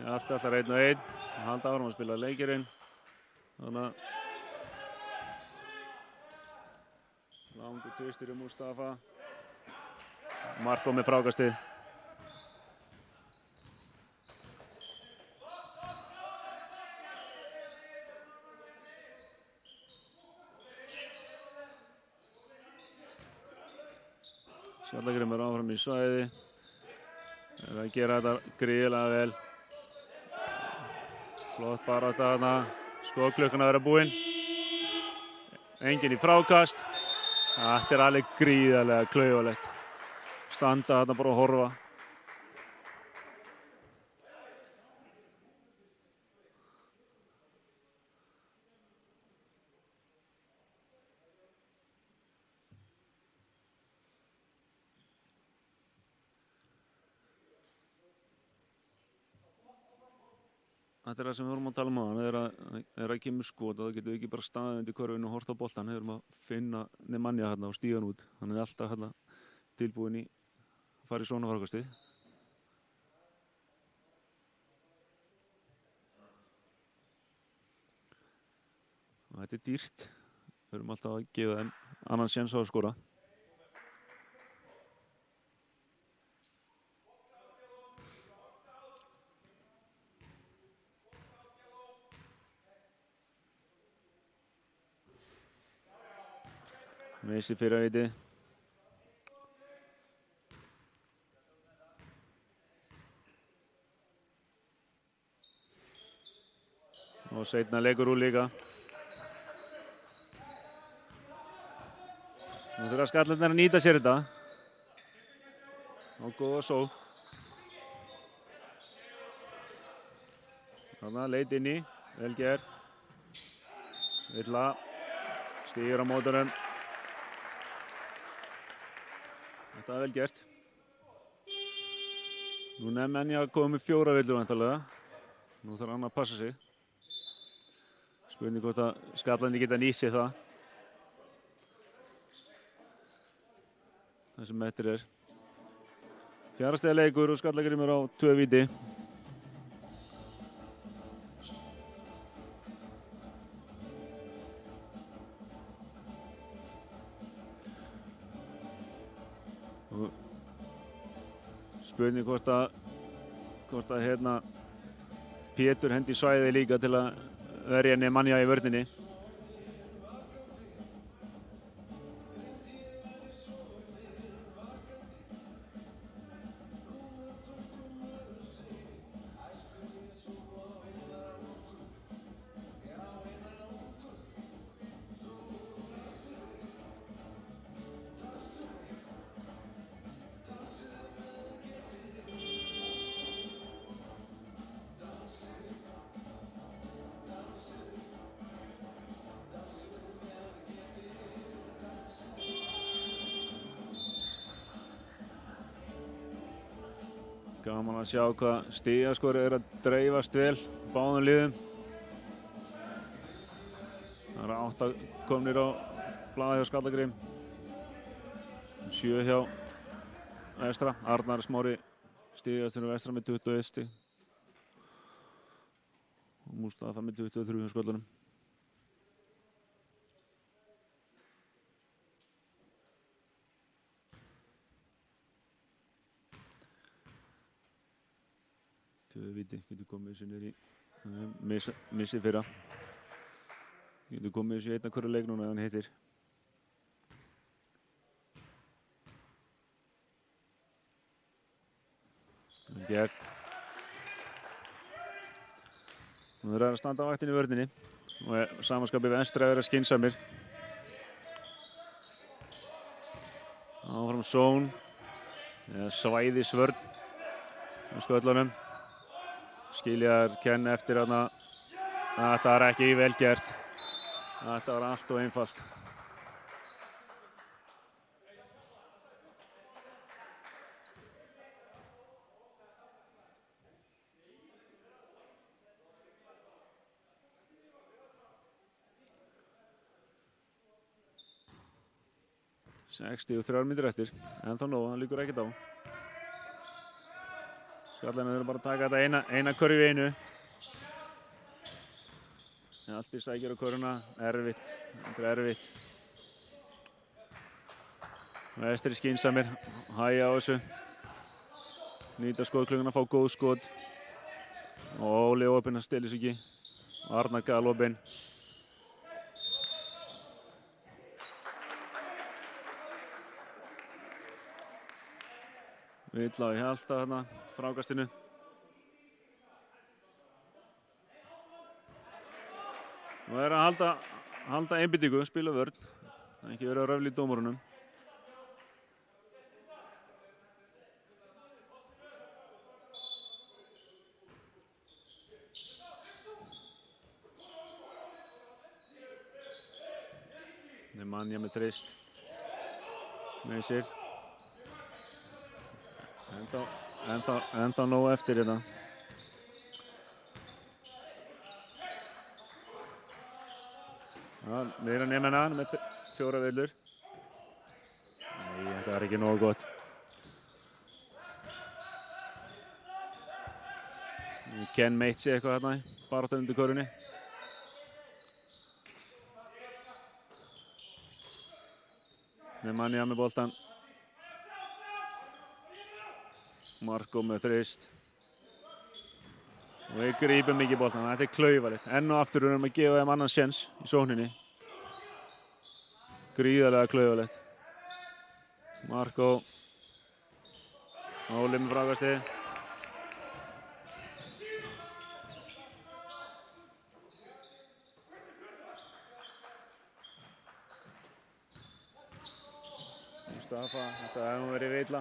Alltaf 1 og 1. Halda áfram að spila leikirinn. Þannig að langur tvistur í Mustafa. Marko með frákastið. Skallagrim áfram í svæði. Er að gera þetta gríðarlega vel. Flott barátta þarna. Skotklukkan að vera búinn. Enginn í frákast. Þetta er alveg gríðarlega klaufalegt. Standa þarna bara og horfa. þetta það sem við vorum að tala um er að kemur skot og það getur við ekki bara staðið undir körfinu og hort á boltan. Við erum að finna Nemanja hérna og stíga hann út. Hann alltaf hérna tilbúinn í að fara í svona frákastið. Og þetta dýrt. Við erum alltaf að gefa þeim annan séns á að skora. Messi fyrir að viti. Og seinna leikur úr líka. Nú þurfa skallarnir að nýta sér þetta. Og góða sókn. Þarna leit inn í, vel gert. Villa stígur á mótorinn. Þetta er vel gert. Nú Nemanja komið með 4 villur vantarlega. Nú þarf hann að passa sig. Spurning hvort að skallarnir geta nýtt sér það. Það sem eftir er. 4. stiga leikur og Skallagrímur á 2 víti. Spurning hvort að hérna Pétur hendi svæði líka til að verja Nemanja í vörninni. Gaman að sjá hvað stigaskor er að dreifast vel báðum liðum. Það eru 8 komnir á blaði hjá Skallagrím. 7 hjá Vestra. Arnar Smári stigastur hjá Vestra með 21 stig. Og Mustafa með 23 hjá Sköllunum. Viti, getur komið þessu niður í missi fyrra. Getur komið þessu í einna hverju leik núna ef hann hittir. Vel gert. Nú þeir eru að standa á vaktinni í vörninni og samanskapið Vestra er að skynsamir. Áfram zón eða svæðisvörn á Sköllunum. Skiljar Ken eftir þarna. Þetta var ekki vel gert. Þetta var allt og einfalt. Sextíu og 3 mínútur eftir. Ennþá nóg, það liggur ekkert á. Skallarnir eru bara að taka þetta eina körfu í einu. Allt í sækir á körfuna, erfitt, þetta er erfitt. Vestri skynsamir, hægja á þessu. Nýta skotklunguna, fá góð skot. Og Óli opinn, hann stillir sig ekki. Arnar galopinn. Villa í Hjalta þarna, frákastinu. Og er að halda einbeitingu, spila vörn. Það er ekki verið að röfla í dómarunum. Nemanja með þrist. Meisir. Ennþá nóg eftir þetta. Meira nefn hann með 4 villur. Nei, þetta var ekki nógu gott. Ken meitt sig eitthvað þarna, baráttan undir körfunni. Nemanja með boltan. Marko með þrist. Og við grípum mikið boltan, þetta klaufalegt. Enn og aftur erum við að gefa þeim annan séns í sókninni. Gríðarlega klaufalegt. Marko. Óli með frákasti. Mustafa, þetta hefði nú verið illa.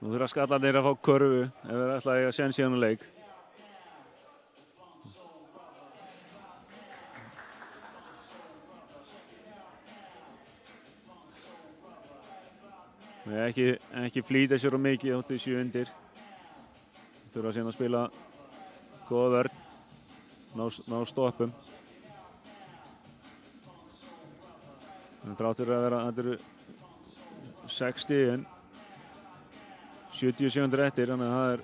Nú þurfa skallarnir að fá körfu ef þeir ætla að eiga séns í þennan leik. Ekki flýta sér of mikið þótt í 7 undir. Þurfa síðan að spila góða vörn, ná stoppum. En þrátt fyrir að vera, þetta eru 6 stigin, 70 sekúndur eftir, þannig að það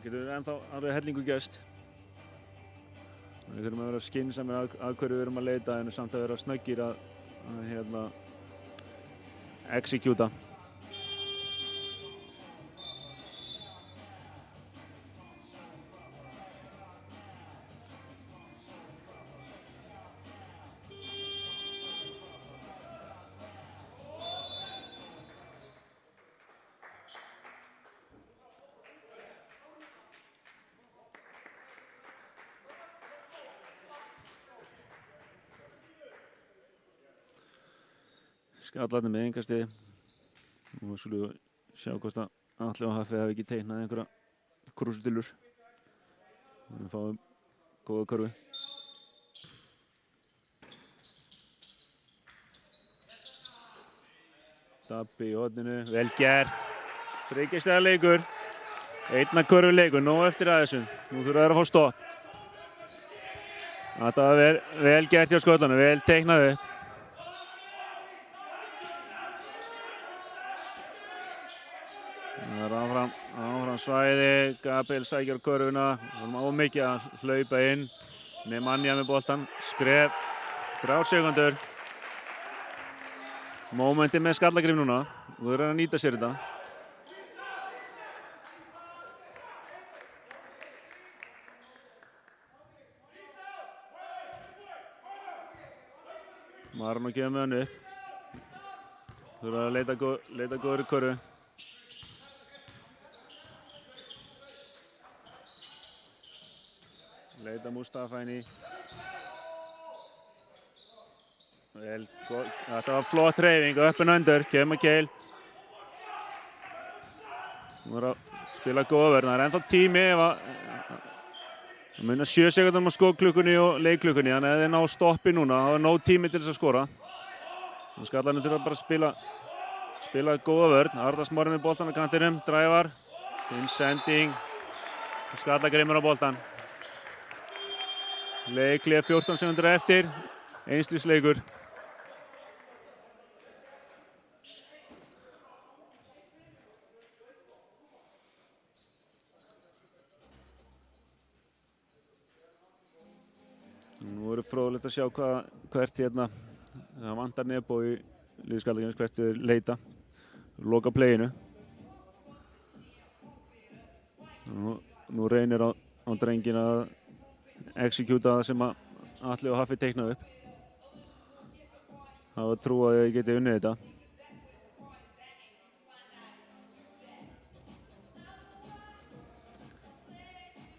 getur ennþá alveg hellingu gerst. Við þurfum að vera skynsamir að hverju við erum að leita en samt að vera snöggir að execúta. Skallarnir með engasti. Nú skulum við sjá hvort að Atli og Haffi hafi ekki teiknað einhverja krúsudillur. Við fáum góða körfu. Dabbi í horninu, vel gert. 3 stiga leikur. 1 körfu leikur, nóg eftir að þessu. Nú þurfa þeir að fá stopp. Þetta var vel gert hjá skollanum, vel teiknað upp. Áfram svæði, Gabriel sækir á körfuna, við erum mikið að hlaupa inn. Nemanja með boltan, skref, 3 sekúndur. Mómentið með skallagrif núna, þú verður að nýta sér þetta. Marno kemur með hann upp. Þú verður að leita góður í körfu. Leita Mustafa inn í. Þetta var flott hreyfing, upp and under, kemur Keil. Hún var að spila góða vörn, það er ennþá tími ef að það munar 7 sekúndum á skóklukkunni og leikklukkunni, þannig að ef þeir ná stoppi núna, þá er nóg tími til þess að skora. Skallarnir þurfa bara að spila góða vörn. Arda Smári með boltan á kantinum, dræfar, innsending, Skallagrimur á boltan. Leiklega 14 sekúndur eftir, einstigsleikur. Nú verður fróðlegt að sjá hvert það vantar Nebo í liði Skallagrims, hvert þeir leita. Loka playinu. Nú reynir á drengin að execúta það sem Atli og Haffi teiknaði upp. Það var trú að ég geti unnið þetta.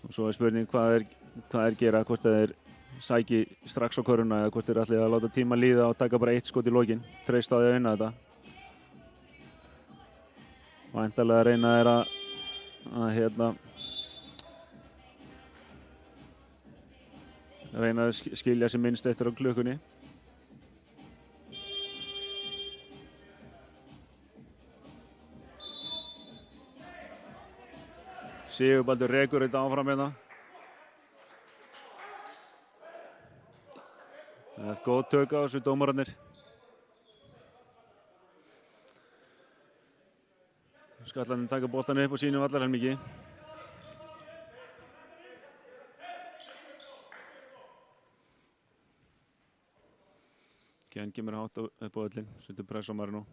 Og svo er spurning hvað þeir gera, hvort þeir sæki strax á körfuna eða hvort þeir ætli að láta tíma líða og taka bara 1 skot í lokin. Treysta á því að vinna þetta. Væntanlega reyna þeir að reyna að skilja sig minnst eftir á klukkunni. Sigurbaldur rekur þetta áfram hérna. Það er góð tök á þessu dómararnir. Skallarnir taka boltan upp og sínum vallarhelmingi. Ken kemur hátt upp á völlinn, setur press á Marino.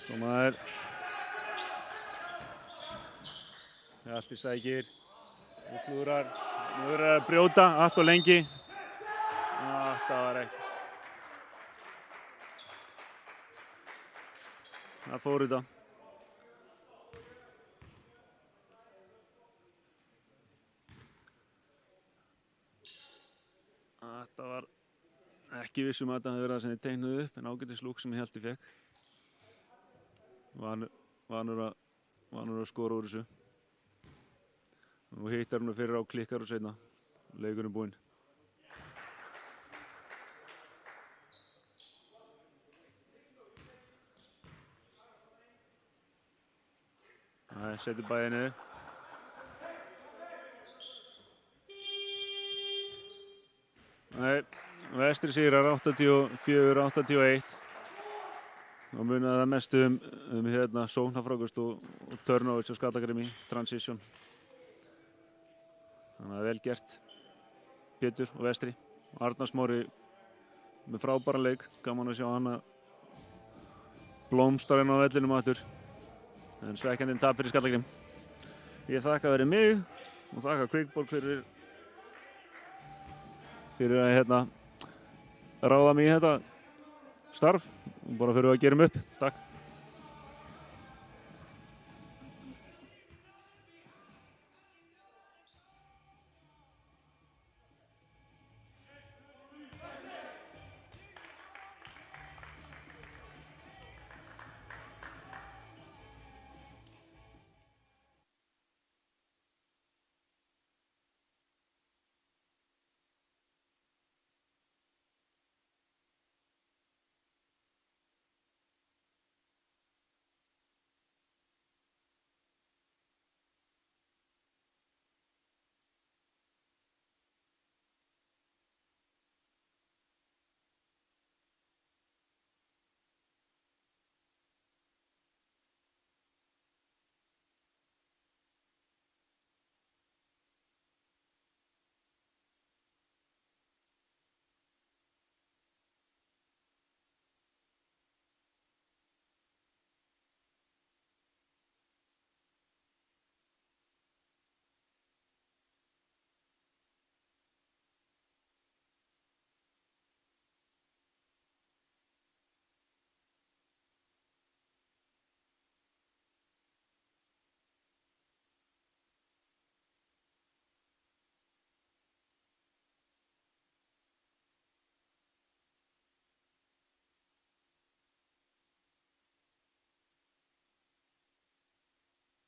Dómar. Hjalti sækir og klúrar. Nú er að brjóta allt og lengi. Það var ekki. Það fór þetta. Þetta var ekki vissum að þetta hefði verið það sem þið teiknuðu upp, en ágætis lúk sem Hjalti fékk. Vanur að skora úr þessu. Nú hittar hann fyrir á klikkar og seinna. Leikurinn búinn. Það setur bæði niður. Nei, Vestri sigrar 84-81. Og munaði það mest hérna sóknarfrákust og turnovers á Skallagrím í transition. Þannig að vel gert Pétur og Vestri. Arnar Smári með frábæran leik. Gaman að sjá hann að blómstra inn á vellinum aftur. En svekkjandi tap fyrir Skallagrím. Ég þakka fyrir mig og þakka Quickborg fyrir að ráða mig í þetta starf og bara fyrir að gera mig upp. Takk.